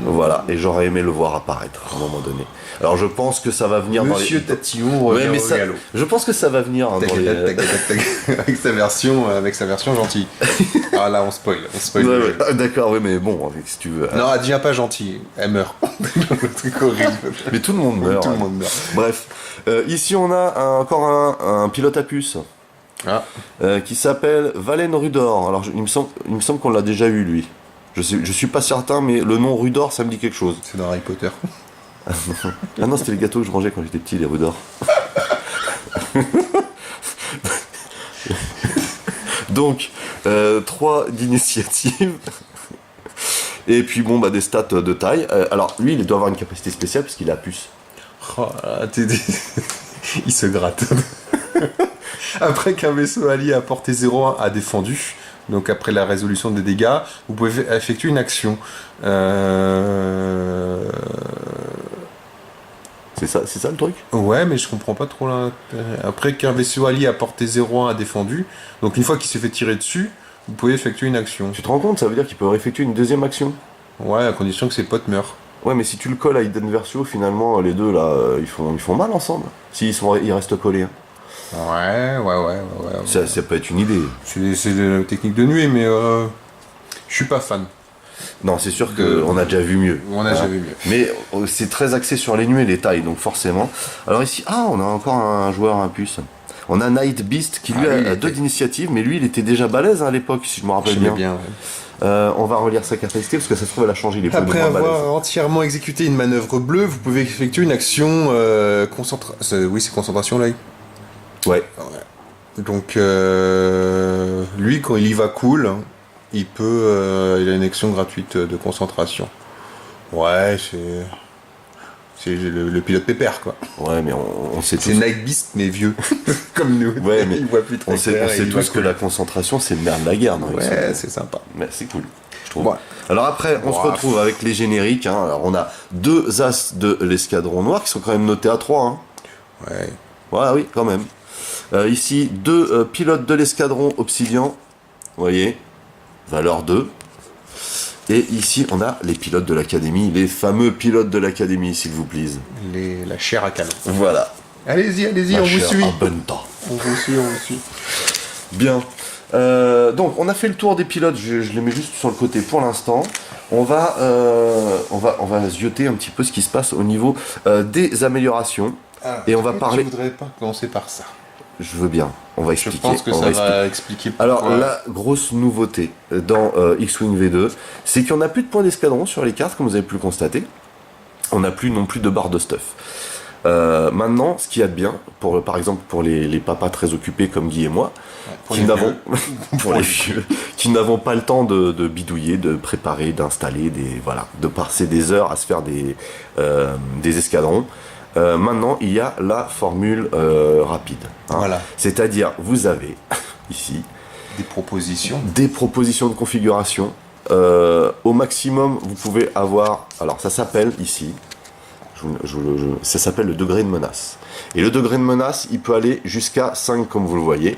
Voilà, et j'aurais aimé le voir apparaître à un moment donné. Alors je pense que ça va venir Monsieur dans les... Tatillon revient au galop. Je pense que ça va venir hein, dans les... avec sa version gentille. Ah là, on spoil. D'accord, oui, mais bon, si tu veux... Non, elle devient pas gentille, elle meurt. Le truc horrible. Mais tout le monde meurt. Tout le monde meurt. Bref, ici on a encore un pilote à puce. Qui s'appelle Valen Rudor. Alors il me semble qu'on l'a déjà eu lui. Je suis pas certain, mais le nom Rudor, ça me dit quelque chose. C'est dans Harry Potter. Ah non, c'était les gâteaux que je mangeais quand j'étais petit, les Rudor. Donc, 3 d'initiative. Et puis bon, des stats de taille. Alors, lui, il doit avoir une capacité spéciale parce qu'il a puce. Oh, il se gratte. Après qu'un vaisseau allié à portée 0-1 a défendu, donc après la résolution des dégâts, vous pouvez effectuer une action. C'est ça le truc ? Ouais, mais je comprends pas trop l'intérêt. Après qu'un vaisseau allié à portée 0-1 a défendu, donc une fois qu'il s'est fait tirer dessus, vous pouvez effectuer une action. Tu te rends compte, ça veut dire qu'il peut effectuer une deuxième action ? Ouais, à condition que ses potes meurent. Ouais, mais si tu le colles à Iden Versio, finalement, les deux là, ils font mal ensemble. Ils restent collés. Hein. Ouais. Ça peut être une idée. C'est la technique de nuée, mais je suis pas fan. Non, c'est sûr qu'on a déjà vu mieux. On a déjà vu mieux. Mais c'est très axé sur les nuées, les tailles, donc forcément. Alors ici, on a encore un joueur à puce. On a Night Beast qui lui a 2 d'initiative, mais lui il était déjà balèze à l'époque, si je me rappelle bien. On va relire sa capacité parce que ça se trouve elle a changé. Après avoir entièrement exécuté une manœuvre bleue, vous pouvez effectuer une action Oui, c'est concentration là. Ouais. Donc lui quand il y va cool, il a une action gratuite de concentration. Ouais, c'est le pilote pépère quoi. Ouais, mais on sait tous. C'est Night Beast mais vieux comme nous. Ouais, mais il voit plus très clair. On sait tous que la concentration c'est le nerf de la guerre. Non, ouais, c'est sympa. Mais c'est cool. Je trouve. Ouais. Alors après, on se retrouve avec les génériques. Hein. Alors on a 2 as de l'escadron noir qui sont quand même notés à 3. Hein. Ouais. Voilà, oui, quand même. Ici, 2 pilotes de l'escadron Obsidian. Vous voyez, valeur 2. Et ici, on a les pilotes de l'académie, les fameux pilotes de l'académie, s'il vous plaît. La chair à canon. Voilà. Allez-y, on vous suit. On vous suit. Bien. Donc, on a fait le tour des pilotes. Je les mets juste sur le côté pour l'instant. On va zioter un petit peu ce qui se passe au niveau des améliorations. Et on va parler. Je voudrais pas commencer par ça. Je veux bien. On va expliquer. Je pense que ça va expliquer pourquoi. Alors, la grosse nouveauté dans X-Wing V2, c'est qu'on n'a plus de points d'escadron sur les cartes, comme vous avez pu le constater. On n'a plus non plus de barre de stuff. Maintenant, ce qu'il y a de bien, par exemple pour les papas très occupés comme Guy et moi, qui n'avons pas le temps de bidouiller, de préparer, d'installer, de passer des heures à se faire des escadrons. Maintenant, il y a la formule rapide. Voilà. C'est-à-dire, vous avez ici des propositions de configuration. Au maximum, vous pouvez avoir. Alors, ça s'appelle ici. Ça s'appelle le degré de menace. Et le degré de menace, il peut aller jusqu'à 5, comme vous le voyez.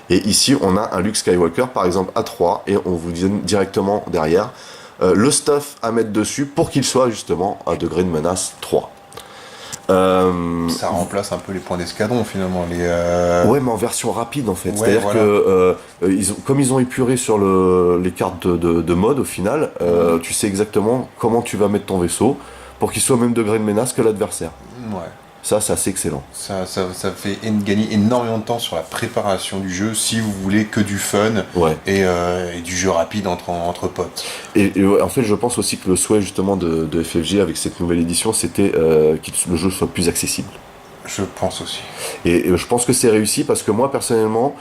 Et ici, on a un Luke Skywalker, par exemple, à 3, et on vous donne directement derrière le stuff à mettre dessus pour qu'il soit justement à degré de menace 3. Ça remplace un peu les points d'escadron finalement. Ouais, mais en version rapide en fait. Ouais, c'est-à-dire voilà. que comme ils ont épuré sur les cartes de mode au final, tu sais exactement comment tu vas mettre ton vaisseau pour qu'il soit au même degré de menace que l'adversaire. Ouais. Ça, c'est assez excellent. Ça fait gagner énormément de temps sur la préparation du jeu si vous voulez que du fun et du jeu rapide entre potes. Et en fait, je pense aussi que le souhait justement de FFG avec cette nouvelle édition, c'était que le jeu soit plus accessible. Je pense aussi. Et je pense que c'est réussi parce que moi, personnellement,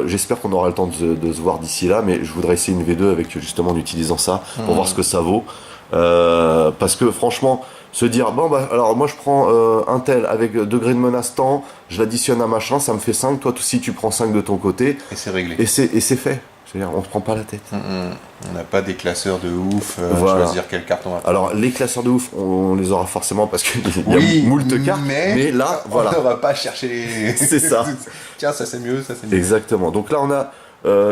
j'espère qu'on aura le temps de se voir d'ici là, mais je voudrais essayer une V2 avec justement en utilisant ça pour voir ce que ça vaut. Parce que franchement, se dire, bon bah alors moi je prends un tel avec degré de menace tant, je l'additionne à machin, ça me fait 5, toi aussi tu prends 5 de ton côté. Et c'est réglé. Et c'est fait. C'est-à-dire, on se prend pas la tête. On n'a pas des classeurs de ouf, voilà. Choisir quelle carte on va prendre. Alors les classeurs de ouf, on les aura forcément parce qu'il y a moult cartes, mais là, voilà. On ne va pas chercher. C'est ça. Tiens, ça c'est mieux, ça c'est mieux. Exactement. Donc là on a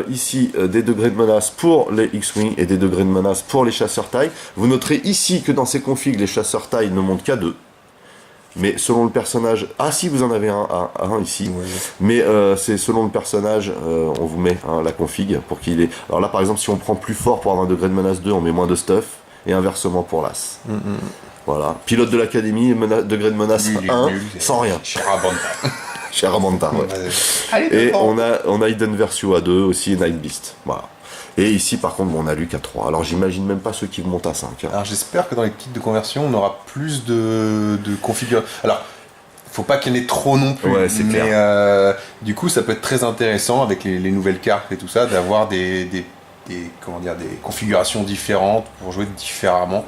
ici des degrés de menace pour les X-Wing et des degrés de menace pour les chasseurs taille. Vous noterez ici que dans ces configs, les chasseurs taille ne montent qu'à 2. Mais selon le personnage... Ah si, vous en avez un ici. Ouais. Mais c'est selon le personnage, on vous met la config pour qu'il ait... Alors là par exemple, si on prend plus fort pour avoir un degré de menace 2, on met moins de stuff. Et inversement pour l'as. Voilà. Pilote de l'académie, degré de menace 1, sans rien. Chez Ramanta, ouais. Allez, et on a Hidden Versio à 2 aussi et Night Beast. Voilà. Et ici, par contre, on a Luke à 3. Alors, j'imagine même pas ceux qui montent à 5. Alors, j'espère que dans les kits de conversion, on aura plus de configurations. Alors, faut pas qu'il y en ait trop non plus. Ouais, c'est mais clair. Du coup, ça peut être très intéressant avec les nouvelles cartes et tout ça, d'avoir des configurations différentes pour jouer différemment.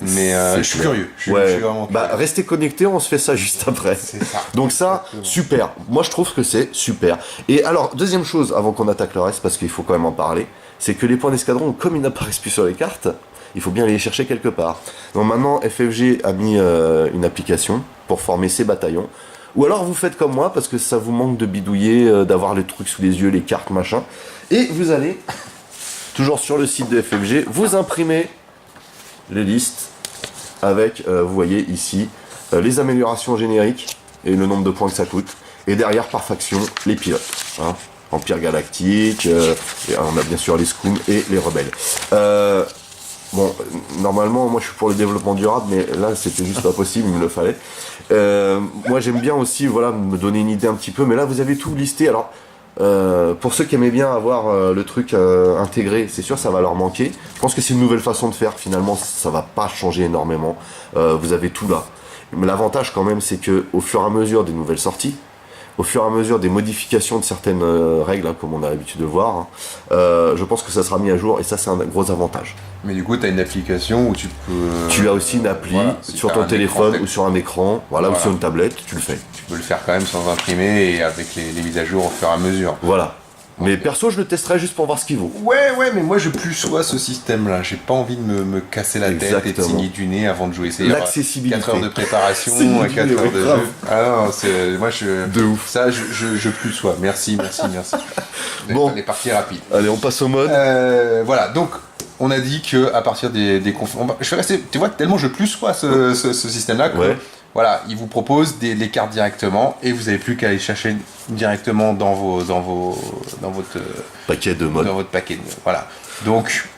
Mais je suis curieux. Je suis vraiment curieux. Restez connectés, on se fait ça juste après. C'est ça. Donc ça, super. Moi, je trouve que c'est super. Et alors, deuxième chose, avant qu'on attaque le reste, parce qu'il faut quand même en parler, c'est que les points d'escadron, comme ils n'apparaissent plus sur les cartes, il faut bien aller les chercher quelque part. Donc maintenant, FFG a mis une application pour former ses bataillons. Ou alors vous faites comme moi, parce que ça vous manque de bidouiller, d'avoir les trucs sous les yeux, les cartes, machin. Et vous allez, toujours sur le site de FFG, vous imprimez les listes avec, vous voyez ici, les améliorations génériques et le nombre de points que ça coûte. Et derrière, par faction, les pilotes. Empire Galactique, et on a bien sûr les Scum et les Rebelles. Bon, normalement, moi je suis pour le développement durable, mais là c'était juste pas possible, il me le fallait. Moi j'aime bien aussi, voilà, me donner une idée un petit peu, mais là vous avez tout listé. Alors, pour ceux qui aimaient bien avoir le truc intégré, c'est sûr ça va leur manquer. Je pense que c'est une nouvelle façon de faire, finalement ça va pas changer énormément. Vous avez tout là. Mais l'avantage quand même, c'est que au fur et à mesure des nouvelles sorties, au fur et à mesure des modifications de certaines règles, comme on a l'habitude de voir, je pense que ça sera mis à jour et ça c'est un gros avantage. Mais du coup, tu as une application où tu peux... Tu as aussi une appli sur ton téléphone ou sur un écran, ou sur une tablette, tu le fais. Tu peux le faire quand même sans imprimer et avec les mises à jour au fur et à mesure. Voilà. Mais perso, je le testerai juste pour voir ce qu'il vaut. Ouais, mais moi je plus sois ce système-là. J'ai pas envie de me casser la tête et de signer du nez avant de jouer. C'est l'accessibilité. 4 heures de préparation, 4 heures de jeu. Ah non, moi de ouf. Ça, je plus sois. Merci. Bon. On est parti rapide. Allez, on passe au mode. Voilà, donc on a dit que à partir des je vais rester, tu vois, tellement je plus sois ce système-là que voilà, il vous propose les cartes directement et vous n'avez plus qu'à aller chercher directement dans votre paquet de mode. Dans votre paquet de mode. Voilà. Donc,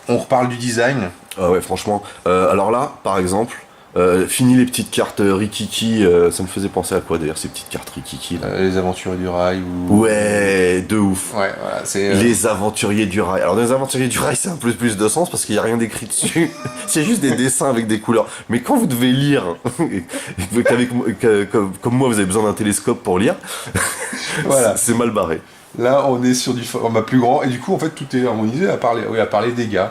on reparle du design. Ah ouais, franchement. Alors là, par exemple, fini les petites cartes Rikiki. Ça me faisait penser à quoi d'ailleurs ces petites cartes Rikiki là les aventuriers du rail ou... Ouais, de ouf. Ouais, voilà, c'est les aventuriers du rail. Alors dans les aventuriers du rail, c'est un peu plus de sens parce qu'il n'y a rien d'écrit dessus. C'est juste des dessins avec des couleurs. Mais quand vous devez lire, comme moi, vous avez besoin d'un télescope pour lire, voilà. C'est mal barré. Là, on est sur du format plus grand et du coup, en fait, tout est harmonisé à part les dégâts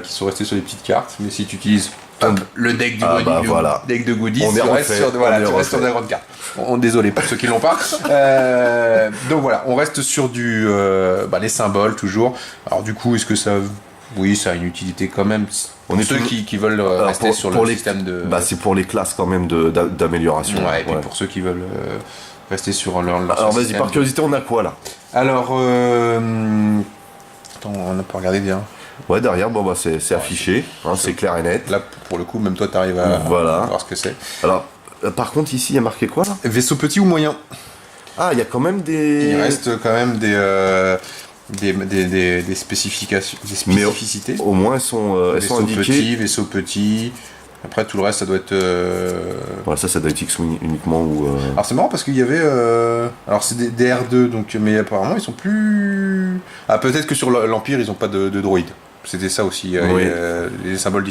qui sont restés sur les petites cartes. Mais si tu utilises le deck deck de goodies, tu restes sur de la grande carte. Désolé pour ceux qui l'ont pas. Donc voilà, on reste sur les symboles toujours. Alors du coup, est-ce que ça... Oui, ça a une utilité quand même. Pour ceux qui veulent rester sur le système de... c'est pour les classes quand même d'amélioration. Ouais, et puis pour ceux qui veulent rester sur leur alors vas-y, par curiosité, on a quoi là? Alors... Attends, on n'a pas regardé bien. Ouais, derrière, c'est affiché, hein, c'est clair et net. Là, pour le coup, même toi, t'arrives à voir ce que c'est. Alors, par contre, ici, il y a marqué quoi, là? Vaisseau petit ou moyen? Ah, il y a quand même des... Il reste quand même des spécifications, des spécificités. Mais au moins, elles sont indiquées. Vaisseau petit... Après, tout le reste, ça doit être... Voilà, ça doit être X-Wing uniquement ou... Alors, c'est marrant parce qu'il y avait... Alors, c'est des R2, donc... mais apparemment, ils sont plus... Ah, peut-être que sur l'Empire, ils n'ont pas de droïdes. C'était ça aussi, oui. Les symboles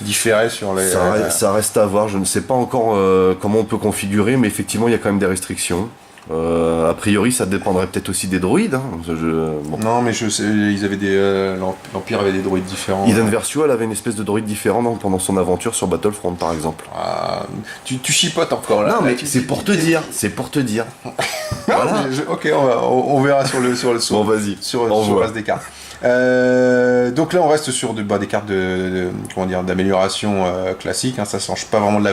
différaient sur les... Ça reste à voir, je ne sais pas encore comment on peut configurer, mais effectivement, il y a quand même des restrictions. A priori, ça dépendrait peut-être aussi des droïdes. Hein. Bon. Non, mais je sais, ils avaient l'Empire avait des droïdes différents. Eden Versio, elle avait une espèce de droïde différent pendant son aventure sur Battlefront, par exemple. Tu chipotes encore là. Non, mais c'est pour te dire. C'est pour te dire. Voilà. Ok, on verra sur le bon, vas-y. Sur le reste des cartes. Donc là on reste sur des cartes d'amélioration classique, hein, ça change pas vraiment de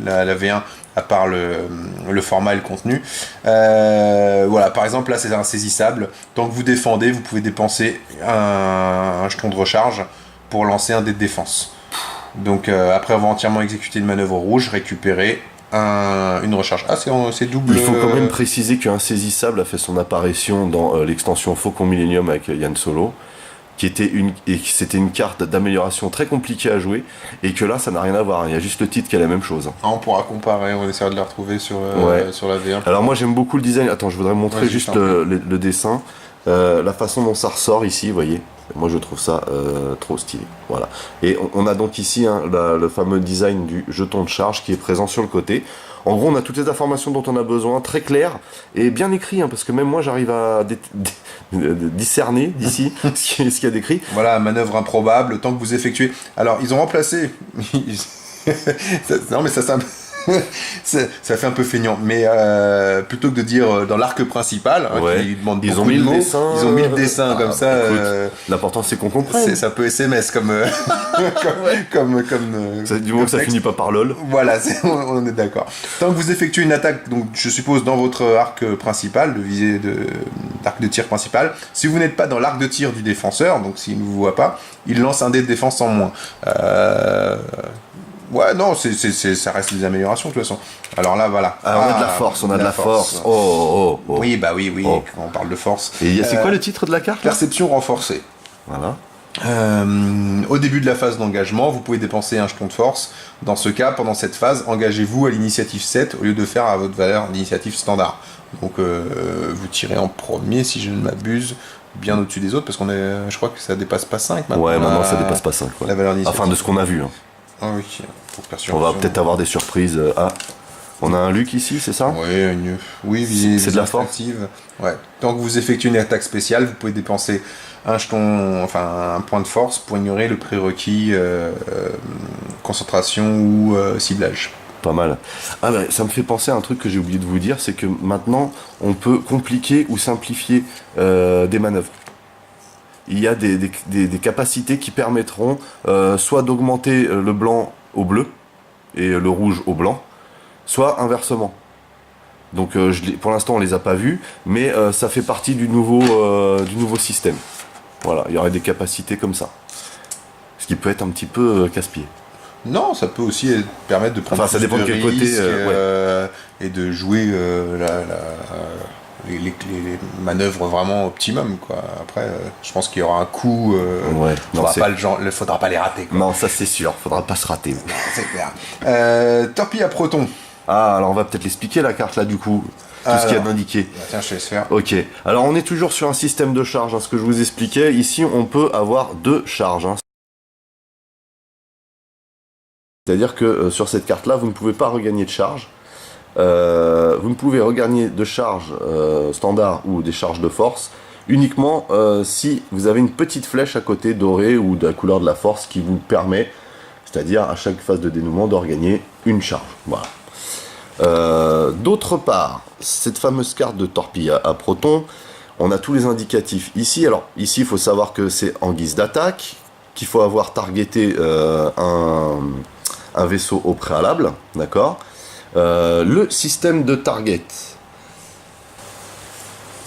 la V1 à part le format et le contenu. Voilà, par exemple là c'est insaisissable, tant que vous défendez vous pouvez dépenser un jeton de recharge pour lancer un dé de défense. Donc après avoir entièrement exécuté une manœuvre rouge, récupérez une recharge. Ah, c'est double. Il faut quand même préciser qu'Insaisissable a fait son apparition dans l'extension Faucon Millennium avec Yann Solo, c'était une carte d'amélioration très compliquée à jouer, et que là ça n'a rien à voir, il y a juste le titre qui est la même chose. On pourra comparer, on essaiera de la retrouver sur la V1. Alors moi j'aime beaucoup le design, attends je voudrais montrer juste le dessin, la façon dont ça ressort ici, vous voyez, moi je trouve ça trop stylé, voilà. Et on a donc ici le fameux design du jeton de charge qui est présent sur le côté. En gros, on a toutes les informations dont on a besoin, très clair et bien écrit, hein, parce que même moi, j'arrive à discerner d'ici ce qu'il y a décrit. Voilà, manœuvre improbable, tant que vous effectuez. Alors, ils ont remplacé... non, mais ça ça fait un peu feignant, mais plutôt que de dire dans l'arc principal, ils ont mis le dessin, ils ont mis le dessin comme ça. L'important c'est qu'on comprenne. C'est un peu SMS comme du moment que ça finit pas par lol. Voilà, on est d'accord. Tant que vous effectuez une attaque, donc je suppose dans votre arc principal, l'arc de tir principal, si vous n'êtes pas dans l'arc de tir du défenseur, donc s'il ne vous voit pas, il lance un dé de défense en moins. Ouais, non, ça reste des améliorations de toute façon. Alors là, voilà. On a de la force, on a de la force. Oh. Oui, quand on parle de force. Et c'est quoi le titre de la carte? Perception renforcée. Voilà. Au début de la phase d'engagement, vous pouvez dépenser un jeton de force. Dans ce cas, pendant cette phase, engagez-vous à l'initiative 7 au lieu de faire à votre valeur d'initiative standard. Donc, vous tirez en premier, si je ne m'abuse, bien au-dessus des autres, parce je crois que ça dépasse pas 5 maintenant. Ouais, maintenant ça dépasse pas 5. Ouais. La valeur d'initiative. Enfin, de ce qu'on a vu. Hein. Ah oui, on va peut-être avoir des surprises. On a un Luc ici, c'est ça? Oui, c'est de la force. Ouais. Tant que vous effectuez une attaque spéciale, vous pouvez dépenser un point de force pour ignorer le prérequis concentration ou ciblage. Pas mal. Ça me fait penser à un truc que j'ai oublié de vous dire, c'est que maintenant on peut compliquer ou simplifier des manœuvres. Il y a des capacités qui permettront soit d'augmenter le blanc au bleu et le rouge au blanc, soit inversement. Donc pour l'instant on les a pas vus, mais ça fait partie du nouveau système. Voilà, il y aurait des capacités comme ça. Ce qui peut être un petit peu casse-pied. Non, ça peut aussi permettre de prendre ça dépend de quel côté et de jouer les manœuvres vraiment optimum, quoi. Après, je pense qu'il y aura un coup. Faudra pas les rater, quoi. Non, ça c'est sûr. Faudra pas se rater. C'est clair. Torpille à proton. Ah, alors on va peut-être l'expliquer la carte là du coup. Tout ce qu'il y a d'indiqué. Tiens, je te laisse faire. Ok. Alors on est toujours sur un système de charge, ce que je vous expliquais. Ici, on peut avoir 2 charges. C'est-à-dire que sur cette carte-là, vous ne pouvez pas regagner de charge. Vous ne pouvez regagner de charge standard ou des charges de force uniquement si vous avez une petite flèche à côté dorée ou de la couleur de la force qui vous permet, c'est-à-dire à chaque phase de dénouement, de regagner une charge. Voilà. D'autre part, cette fameuse carte de torpille à proton, on a tous les indicatifs ici. Alors ici, il faut savoir que c'est en guise d'attaque, qu'il faut avoir targeté un vaisseau au préalable, d'accord. Le système de target.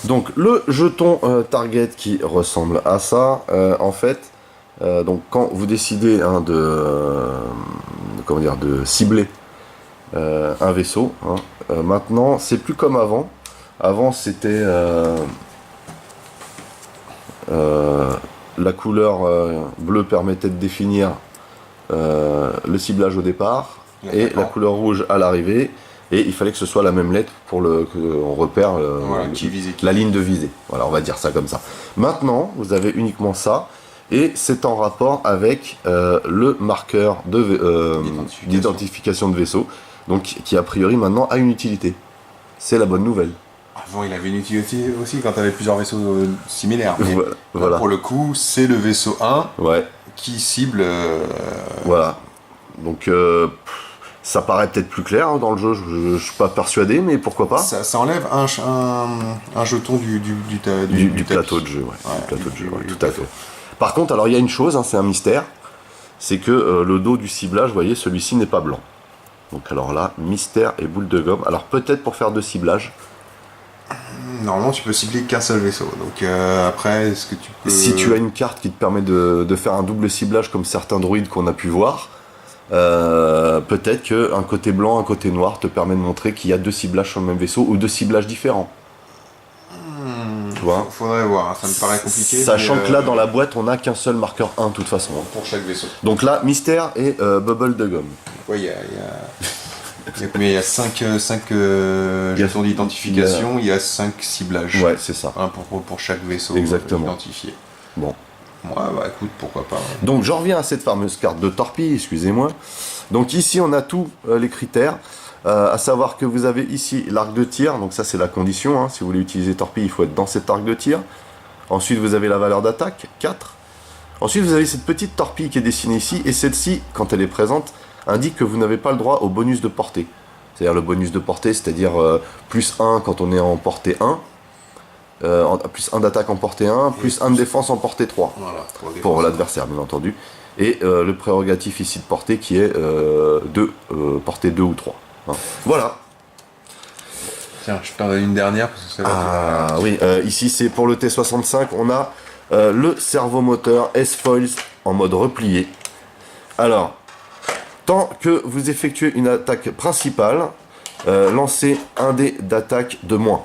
Donc le jeton target qui ressemble à ça, en fait, donc quand vous décidez de cibler un vaisseau, maintenant c'est plus comme avant. Avant c'était la couleur bleue permettait de définir le ciblage au départ et la couleur rouge à l'arrivée, et il fallait que ce soit la même lettre pour qu'on repère la ligne de visée. Voilà, on va dire ça comme ça. Maintenant, vous avez uniquement ça, et c'est en rapport avec le marqueur d'identification de vaisseau, donc qui a priori maintenant a une utilité. C'est la bonne nouvelle. Avant, il avait une utilité aussi quand tu avais plusieurs vaisseaux similaires. Mais voilà. Là, pour le coup, c'est le vaisseau 1 qui cible. Voilà. Donc, ça paraît peut-être plus clair dans le jeu. Je suis pas persuadé, mais pourquoi pas. Ça enlève un jeton du plateau de jeu. Du plateau de jeu, tout à fait. Par contre, alors il y a une chose, c'est un mystère. C'est que le dos du ciblage, vous voyez, celui-ci n'est pas blanc. Donc, alors là, mystère et boule de gomme. Alors, peut-être pour faire 2 ciblages. Normalement, tu peux cibler qu'un seul vaisseau. Donc après, est-ce que tu peux... Si tu as une carte qui te permet de faire un double ciblage comme certains droïdes qu'on a pu voir, peut-être qu'un côté blanc, un côté noir te permet de montrer qu'il y a 2 ciblages sur le même vaisseau ou 2 ciblages différents. Tu vois, faudrait voir, ça me paraît compliqué. Sachant que là, dans la boîte, on n'a qu'un seul marqueur 1 de toute façon. Pour chaque vaisseau. Donc là, mystère et bubble de gomme. Oui, il y a 5 jetons d'identification, il y a 5 ciblages. Ouais, c'est ça. Un pour chaque vaisseau identifié. Bon. Ouais, bah écoute, pourquoi pas. Donc j'en reviens à cette fameuse carte de torpille, excusez-moi. Donc ici, on a tous les critères. À savoir que vous avez ici l'arc de tir, donc ça c'est la condition. Si vous voulez utiliser torpille, il faut être dans cet arc de tir. Ensuite, vous avez la valeur d'attaque, 4. Ensuite, vous avez cette petite torpille qui est dessinée ici, et celle-ci, quand elle est présente, indique que vous n'avez pas le droit au bonus de portée. C'est-à-dire le bonus de portée, c'est-à-dire plus 1 quand on est en portée 1, plus 1 d'attaque en portée 1, plus 1 de défense en portée 3, voilà, pour l'adversaire bien entendu. Et le prérogatif ici de portée qui est portée 2 ou 3. Voilà. Tiens, je t'en donne une dernière. Parce que oui, ici c'est pour le T65, on a le servomoteur S-Foils en mode replié. Alors, tant que vous effectuez une attaque principale, lancez un dé d'attaque de moins.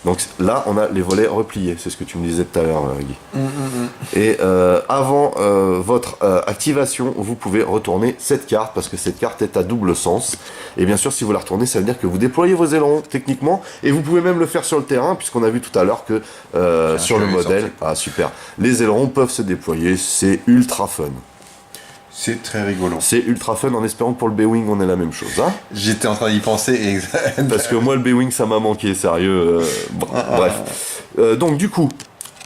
Donc là, on a les volets repliés, c'est ce que tu me disais tout à l'heure, Guy. Et avant votre activation, vous pouvez retourner cette carte, parce que cette carte est à double sens. Et bien sûr, si vous la retournez, ça veut dire que vous déployez vos ailerons, techniquement, et vous pouvez même le faire sur le terrain, puisqu'on a vu tout à l'heure que sur le modèle, super, les ailerons peuvent se déployer, c'est ultra fun. C'est très rigolo. C'est ultra fun, en espérant que pour le B-Wing on ait la même chose. J'étais en train d'y penser. Parce que moi le B-Wing ça m'a manqué, sérieux. Bref. Donc du coup,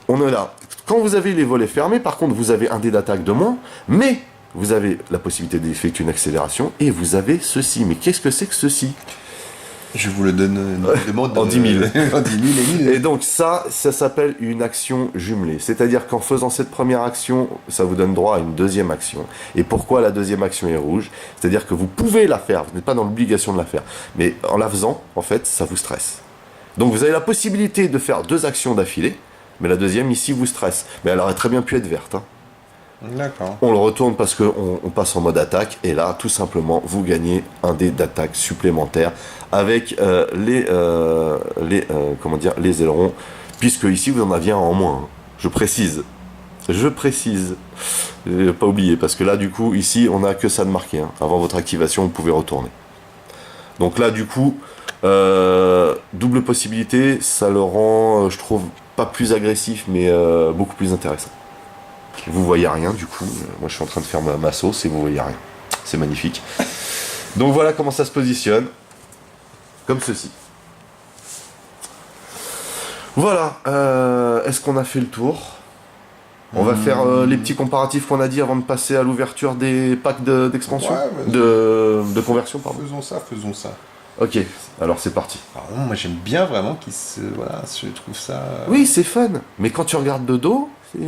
on est là. Quand vous avez les volets fermés, par contre vous avez un dé d'attaque de moins, mais vous avez la possibilité d'effectuer une accélération, et vous avez ceci. Mais qu'est-ce que c'est que ceci ? Je vous le donne en 10 000. En 10 000 et 1000. Et donc ça s'appelle une action jumelée. C'est-à-dire qu'en faisant cette première action, ça vous donne droit à une deuxième action. Et pourquoi la deuxième action est rouge ? C'est-à-dire que vous pouvez la faire, vous n'êtes pas dans l'obligation de la faire. Mais en la faisant, en fait, ça vous stresse. Donc vous avez la possibilité de faire 2 actions d'affilée, mais la deuxième ici vous stresse. Mais elle aurait très bien pu être verte. D'accord. On le retourne parce qu'on passe en mode attaque. Et là, tout simplement, vous gagnez un dé d'attaque supplémentaire avec les ailerons. Puisque ici, vous en aviez un en moins. Hein. Je précise. Pas oublier, parce que là, du coup, ici, on n'a que ça de marqué. Hein. Avant votre activation, vous pouvez retourner. Donc là, du coup, double possibilité, ça le rend, je trouve, pas plus agressif, mais beaucoup plus intéressant. Vous voyez rien, du coup. Moi, je suis en train de faire ma sauce et vous voyez rien. C'est magnifique. Donc voilà comment ça se positionne. Comme ceci. Voilà. Est-ce qu'on a fait le tour ? On va faire les petits comparatifs qu'on a dit avant de passer à l'ouverture des packs d'expansion, de conversion, pardon. Faisons ça. Ok, alors c'est parti. Alors, moi j'aime bien vraiment qu'ils se... Voilà, je trouve ça... Oui, c'est fun, mais quand tu regardes de dos, c'est...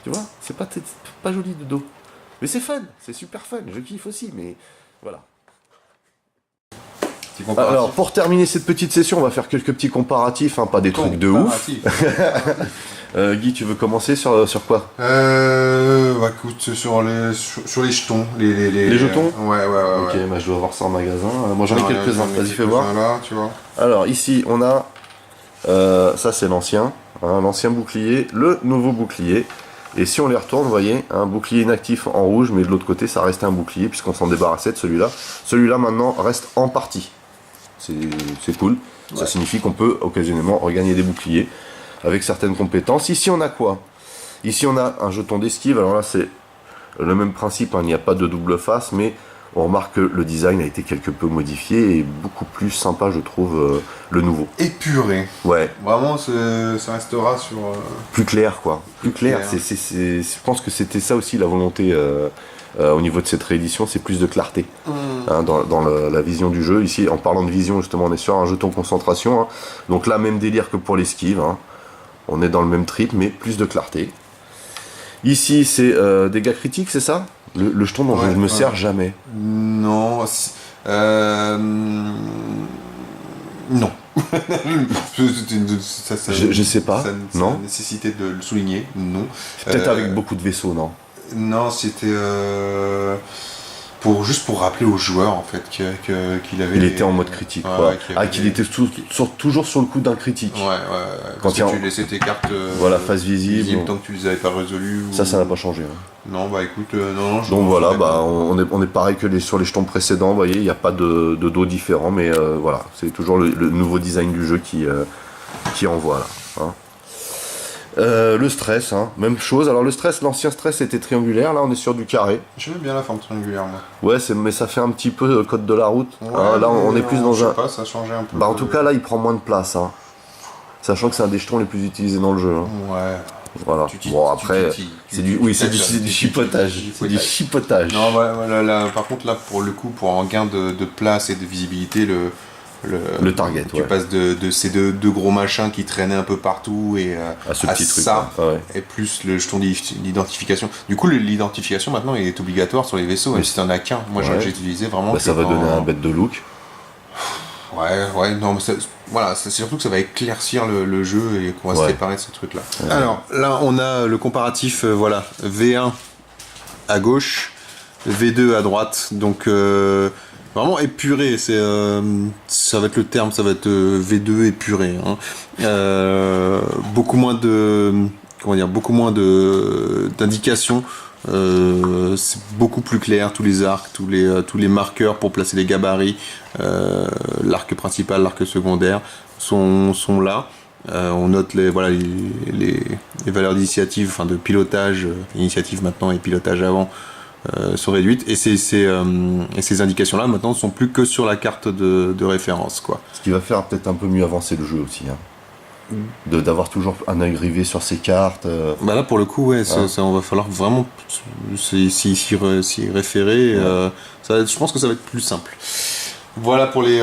Tu vois, c'est pas joli de dos. Mais c'est fun, c'est super fun, je kiffe aussi, mais voilà. Alors, pour terminer cette petite session, on va faire quelques petits comparatifs, hein, pas des trucs de ouf. Guy, tu veux commencer sur quoi? Écoute, sur les jetons. Les jetons? Ouais. Ok, bah, je dois voir ça en magasin. Moi j'en ai quelques-uns, vas-y fais voir. Là, tu vois. Alors ici on a, ça c'est l'ancien bouclier, le nouveau bouclier. Et si on les retourne, vous voyez, un bouclier inactif en rouge, mais de l'autre côté ça restait un bouclier puisqu'on s'en débarrassait de celui-là. Celui-là maintenant reste en partie. C'est cool, ouais. Ça signifie qu'on peut occasionnellement regagner des boucliers avec certaines compétences. Ici on a quoi? Ici on a un jeton d'esquive, alors là c'est le même principe, hein. Il n'y a pas de double face, mais on remarque que le design a été quelque peu modifié et beaucoup plus sympa je trouve le nouveau. Épuré. Ouais. Vraiment ça restera sur... Plus clair quoi, plus clair. Je pense que c'était ça aussi la volonté au niveau de cette réédition, c'est plus de clarté hein, dans la vision du jeu. Ici en parlant de vision justement on est sur un jeton concentration, hein. Donc là même délire que pour l'esquive, hein. On est dans le même trip mais plus de clarté. Ici c'est dégâts critiques, c'est ça? Le jeton dont je ne me sers jamais. Non. Non. Je sais pas. Non. Ça nécessitait de le souligner. Non. Peut-être avec beaucoup de vaisseaux, non? Non, c'était juste pour rappeler aux joueurs en fait qu'il avait. Il était en mode critique, quoi. Qu'il était toujours sur le coup d'un critique. Ouais. Quand tu laissais tes cartes. Voilà, face visible. Tant que tu les avais pas résolues. Ça n'a pas changé. Hein. Non, bah écoute, non. Donc voilà, on est pareil que sur les jetons précédents. Vous voyez, il n'y a pas de dos différent, mais voilà, c'est toujours le nouveau design du jeu qui envoie là. Hein. Le stress, hein, même chose. Alors le stress, l'ancien stress était triangulaire, là on est sur du carré. J'aime bien la forme triangulaire, moi. Ouais, mais ça fait un petit peu code de la route. Ouais, hein, là on est plus dans je sais pas, ça a changé un peu. Bah en tout cas là il prend moins de place, hein. Sachant que c'est un des jetons les plus utilisés dans le jeu. Hein. Ouais. Voilà. Bon après, c'est du chipotage. C'est du chipotage. Non, voilà, par contre là pour le coup, pour un gain de place et de visibilité, le target, tu passes de ces deux gros machins qui traînaient un peu partout et à ce petit truc, ça, ouais. Et plus le jeton d'identification. Du coup, l'identification maintenant est obligatoire sur les vaisseaux, même si t'en as qu'un. Moi, j'ai utilisé vraiment. Ça va donner un bête de look. Ouais, non, mais voilà, c'est surtout que ça va éclaircir le jeu et qu'on va se séparer de ce truc-là. Ouais. Alors, là, on a le comparatif, voilà, V1 à gauche, V2 à droite, donc vraiment épuré, ça va être le terme, ça va être V2 épuré. Hein. Beaucoup moins d'indications. C'est beaucoup plus clair, tous les arcs, tous les marqueurs pour placer les gabarits, l'arc principal, l'arc secondaire sont là. On note les valeurs d'initiative, enfin de pilotage, initiative maintenant et pilotage avant sont réduites, et ces indications là maintenant ne sont plus que sur la carte de référence, quoi. Ce qui va faire peut-être un peu mieux avancer le jeu aussi, hein. D'avoir toujours un œil rivé sur ces cartes. Bah là pour le coup on va falloir vraiment s'y référer. Je pense que ça va être plus simple. Voilà pour les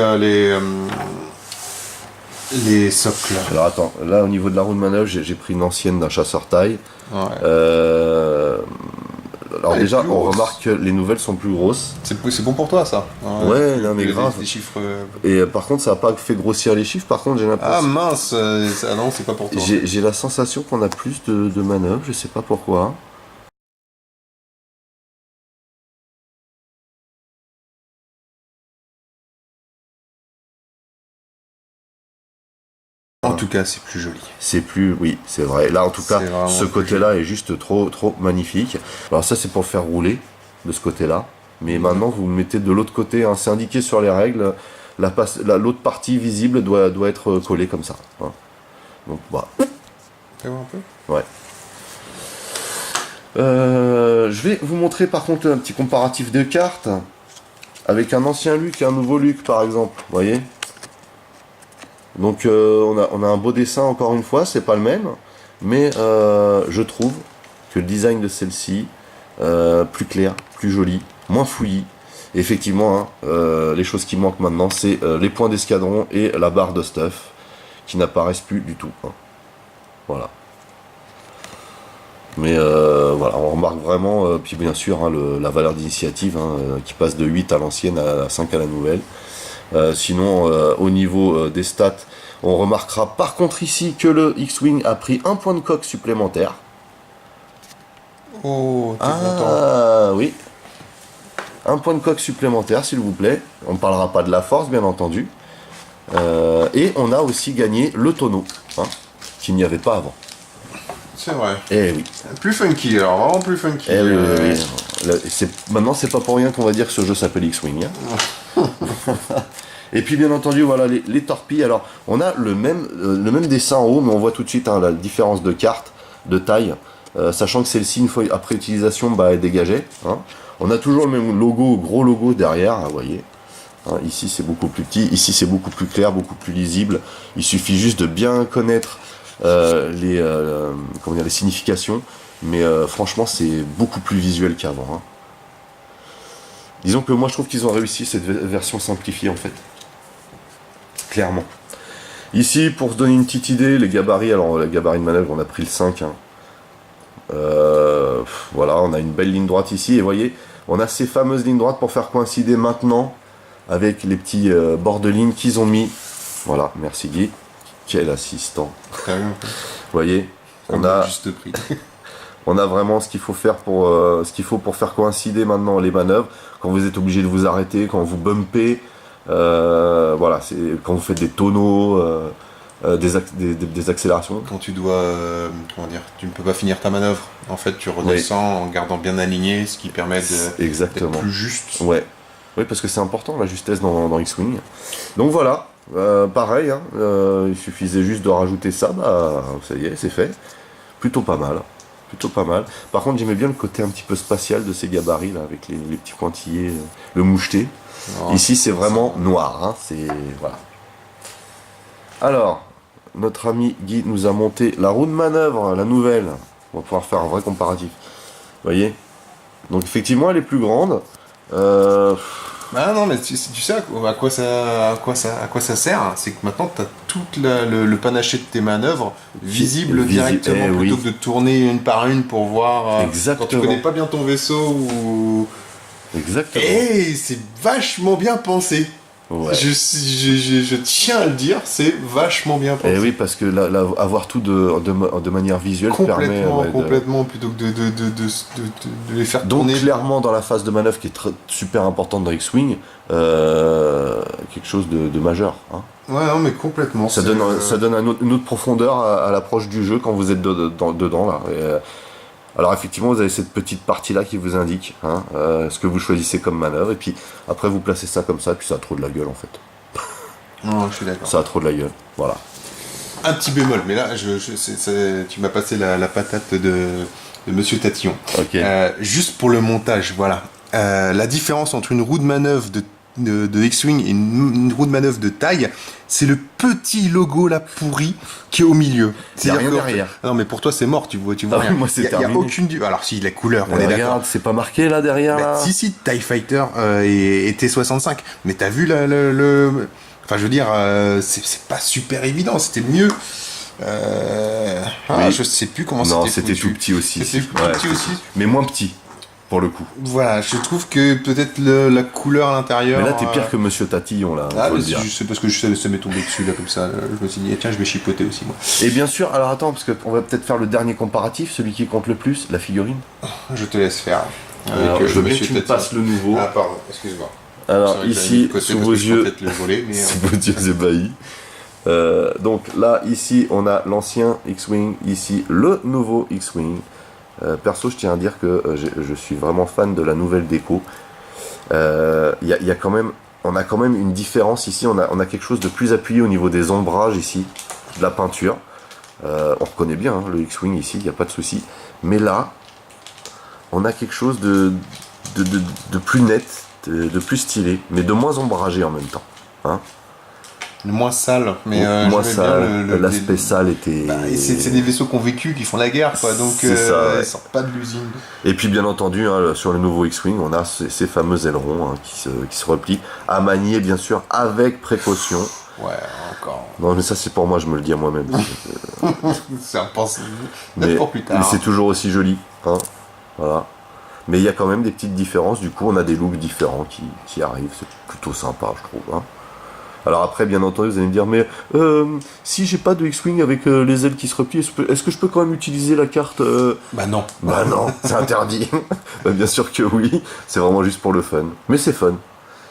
socles. Alors attends, là au niveau de la roue de manœuvre j'ai pris une ancienne d'un chasseur taille. Ouais. Alors déjà on remarque que les nouvelles sont plus grosses. C'est bon pour toi ça. Ouais, non mais grave. Les chiffres. Et par contre ça n'a pas fait grossir les chiffres, par contre j'ai l'impression. Ah mince, non c'est pas pour toi. J'ai la sensation qu'on a plus de manœuvres, je sais pas pourquoi. tout cas, c'est plus joli. Oui, c'est vrai. Là, en tout cas, ce côté-là est juste trop magnifique. Alors ça, c'est pour faire rouler de ce côté-là. Mais maintenant, vous le mettez de l'autre côté. Hein, c'est indiqué sur les règles. L'autre partie visible doit être collée comme ça. Hein. Donc, voilà. Fais voir un peu. Ouais. Je vais vous montrer par contre un petit comparatif de cartes avec un ancien Luke et un nouveau Luke, par exemple. Vous voyez ? Donc on a un beau dessin encore une fois, c'est pas le même, mais je trouve que le design de celle-ci plus clair, plus joli, moins fouillis. Et effectivement, hein, les choses qui manquent maintenant, c'est les points d'escadron et la barre de stuff qui n'apparaissent plus du tout. Hein. Voilà. Mais voilà, on remarque vraiment, puis bien sûr, hein, la valeur d'initiative qui passe de 8 à l'ancienne à 5 à la nouvelle. Sinon, au niveau des stats, on remarquera par contre ici que le X-Wing a pris un point de coque supplémentaire. Oh, t'es content. Oui. Un point de coque supplémentaire, s'il vous plaît. On ne parlera pas de la force, bien entendu. Et on a aussi gagné le tonneau, hein, qu'il n'y avait pas avant. C'est vrai. Eh oui. Plus funky, alors vraiment plus funky. Eh oui. Maintenant, c'est pas pour rien qu'on va dire que ce jeu s'appelle X-Wing. Hein. Et puis, bien entendu, voilà les torpilles. Alors, on a le même dessin en haut, mais on voit tout de suite la différence de carte, de taille, sachant que celle-ci, une fois après utilisation, est dégagée. Hein. On a toujours le même logo, gros logo derrière, vous voyez. Hein, ici, c'est beaucoup plus petit. Ici, c'est beaucoup plus clair, beaucoup plus lisible. Il suffit juste de bien connaître les significations, mais franchement c'est beaucoup plus visuel qu'avant. Hein. Disons que moi je trouve qu'ils ont réussi cette version simplifiée en fait. Clairement. Ici, pour se donner une petite idée, les gabarits, alors les gabarits de manœuvre, on a pris le 5. Hein. Voilà, on a une belle ligne droite ici, et vous voyez, on a ces fameuses lignes droites pour faire coïncider maintenant avec les petits bords de ligne qu'ils ont mis. Voilà, merci Guy. Quel assistant. Vous voyez, on a juste prix. On a vraiment ce qu'il faut faire pour faire coïncider maintenant les manœuvres. Quand vous êtes obligé de vous arrêter, quand vous bumpez, voilà, c'est quand vous faites des tonneaux, des accélérations. Quand tu dois, tu ne peux pas finir ta manœuvre. En fait, tu redescends en gardant bien aligné, ce qui permet d'être plus juste. Ouais. Oui, parce que c'est important la justesse dans X-Wing. Donc voilà. Pareil, hein, il suffisait juste de rajouter ça, ça y est, c'est fait. Plutôt pas mal. Par contre, j'aimais bien le côté un petit peu spatial de ces gabarits là, avec les petits pointillés, le moucheté. Ici, c'est vraiment noir. Hein, voilà. Alors, notre ami Guy nous a monté la roue de manœuvre, la nouvelle. On va pouvoir faire un vrai comparatif. Vous voyez ? Donc effectivement, elle est plus grande. Ah non, mais tu sais à quoi ça sert, hein. C'est que maintenant tu as tout le panaché de tes manœuvres visible directement plutôt que de tourner une par une pour voir quand tu connais pas bien ton vaisseau ou... Exactement. Et c'est vachement bien pensé. Ouais. Je tiens à le dire, c'est vachement bien pensé. Et oui, parce que avoir tout de manière visuelle permet... Complètement, plutôt que de les faire tourner. Donc clairement, dans la phase de manœuvre qui est super importante dans X-Wing, quelque chose de majeur. Hein. Ouais, non, mais complètement. Ça donne une autre profondeur à l'approche du jeu quand vous êtes dedans, là. Alors effectivement, vous avez cette petite partie-là qui vous indique ce que vous choisissez comme manœuvre, et puis après vous placez ça comme ça, puis ça a trop de la gueule en fait. Non, je suis d'accord. Ça a trop de la gueule, voilà. Un petit bémol, mais là, tu m'as passé la patate de Monsieur Tatillon. Okay. Juste pour le montage, voilà. La différence entre une roue de manœuvre de X-Wing et une roue de manœuvre de taille, c'est le petit logo là pourri qui est au milieu. Il n'y a rien derrière. Non mais pour toi c'est mort, tu vois rien. Moi c'est terminé. Il n'y a aucune... Alors si, la couleur, on est d'accord. Regarde, c'est pas marqué là derrière là. Si, TIE Fighter et T-65. Mais t'as vu Enfin je veux dire, c'est pas super évident, c'était mieux... Oui. Je sais plus comment c'était. Non, c'était tout petit aussi. C'était petit aussi. Mais moins petit. Pour le coup. Voilà, je trouve que peut-être la couleur à l'intérieur... Mais là, t'es pire que Monsieur Tatillon, là. C'est parce que ça m'est tombé dessus, là, comme ça. Je me suis dit, tiens, je vais chipoter aussi, moi. Et bien sûr, alors attends, parce qu'on va peut-être faire le dernier comparatif, celui qui compte le plus, la figurine. Je te laisse faire. Alors, je veux bien que tu me passes le nouveau. Ah, pardon, excuse-moi. Alors, ici, sous vos yeux... Sous vos yeux ébahis. Donc là, ici, on a l'ancien X-Wing, ici, le nouveau X-Wing. Perso, je tiens à dire que je suis vraiment fan de la nouvelle déco. Y a quand même, on a quand même une différence ici, on a quelque chose de plus appuyé au niveau des ombrages ici, de la peinture. On reconnaît bien hein, le X-Wing ici, il n'y a pas de souci. Mais là, on a quelque chose de plus net, de plus stylé, mais de moins ombragé en même temps. Hein. Moins sale, mais moins sale, l'aspect sale était... Bah, c'est des vaisseaux qui ont vécu, qui font la guerre, quoi, donc ils sortent pas de l'usine. Et puis bien entendu, hein, sur le nouveau X-Wing, on a ces fameux ailerons hein, qui se replient, à manier bien sûr avec précaution. Ouais, encore. Non mais ça c'est pour moi, je me le dis à moi-même. C'est un pensée, mais pour plus tard. Mais c'est toujours aussi joli, hein, voilà. Mais il y a quand même des petites différences, du coup on a des looks différents qui arrivent, c'est plutôt sympa je trouve. Hein. Alors après, bien entendu, vous allez me dire, mais si j'ai pas de X-Wing avec les ailes qui se replient, est-ce que je peux quand même utiliser la carte Bah non. Bah non, c'est interdit. Bah bien sûr que oui, c'est vraiment juste pour le fun. Mais c'est fun.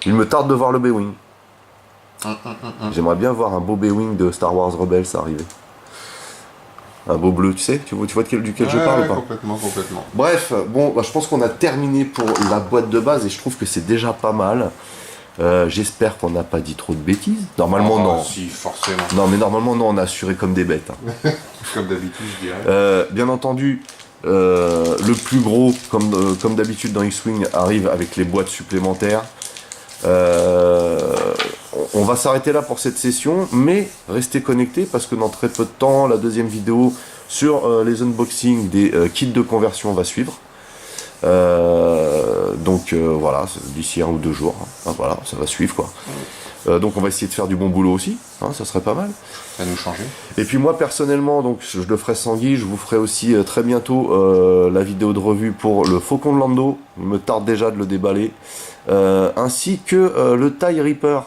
Il me tarde de voir le B-Wing. J'aimerais bien voir un beau B-Wing de Star Wars Rebels arriver. Un beau bleu, tu sais, tu vois duquel je parle ou pas? Complètement. Bref, bon, bah, je pense qu'on a terminé pour la boîte de base et je trouve que c'est déjà pas mal. J'espère qu'on n'a pas dit trop de bêtises. Normalement, non. Si, forcément. Non, mais normalement, non, on a assuré comme des bêtes. Hein. Comme d'habitude, je dirais. Bien entendu, le plus gros, comme d'habitude dans X-Wing, arrive avec les boîtes supplémentaires. On va s'arrêter là pour cette session, mais restez connectés parce que dans très peu de temps, la deuxième vidéo sur les unboxings des kits de conversion va suivre. Donc voilà, d'ici 1 ou 2 jours, hein, voilà, ça va suivre quoi. Donc on va essayer de faire du bon boulot aussi, hein, ça serait pas mal. Ça va nous changer. Et puis moi personnellement, donc je le ferai sans Guy, je vous ferai aussi très bientôt la vidéo de revue pour le Faucon de Lando, il me tarde déjà de le déballer, ainsi que le TIE Reaper,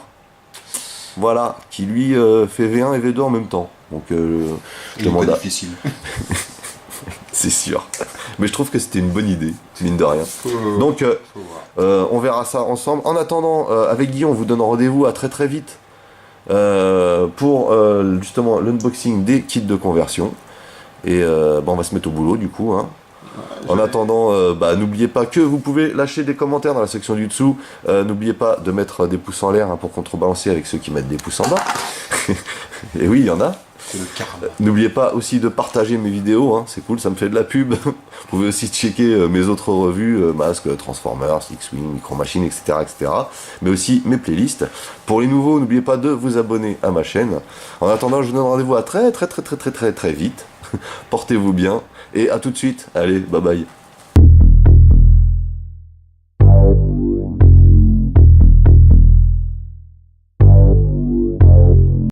voilà, qui lui fait V1 et V2 en même temps. Donc je demande pas difficile. C'est sûr. Mais je trouve que c'était une bonne idée, mine de rien. Donc, on verra ça ensemble. En attendant, avec Guy, on vous donne rendez-vous à très très vite pour justement l'unboxing des kits de conversion. Et on va se mettre au boulot du coup. Hein. En attendant, n'oubliez pas que vous pouvez lâcher des commentaires dans la section du dessous. N'oubliez pas de mettre des pouces en l'air hein, pour contrebalancer avec ceux qui mettent des pouces en bas. Et oui, il y en a. N'oubliez pas aussi de partager mes vidéos, hein, c'est cool, ça me fait de la pub. Vous pouvez aussi checker mes autres revues, Masque, Transformers, X-Wing, Micro Machines, etc., etc. Mais aussi mes playlists. Pour les nouveaux, n'oubliez pas de vous abonner à ma chaîne. En attendant, je vous donne rendez-vous à très vite. Portez-vous bien et à tout de suite. Allez, bye bye.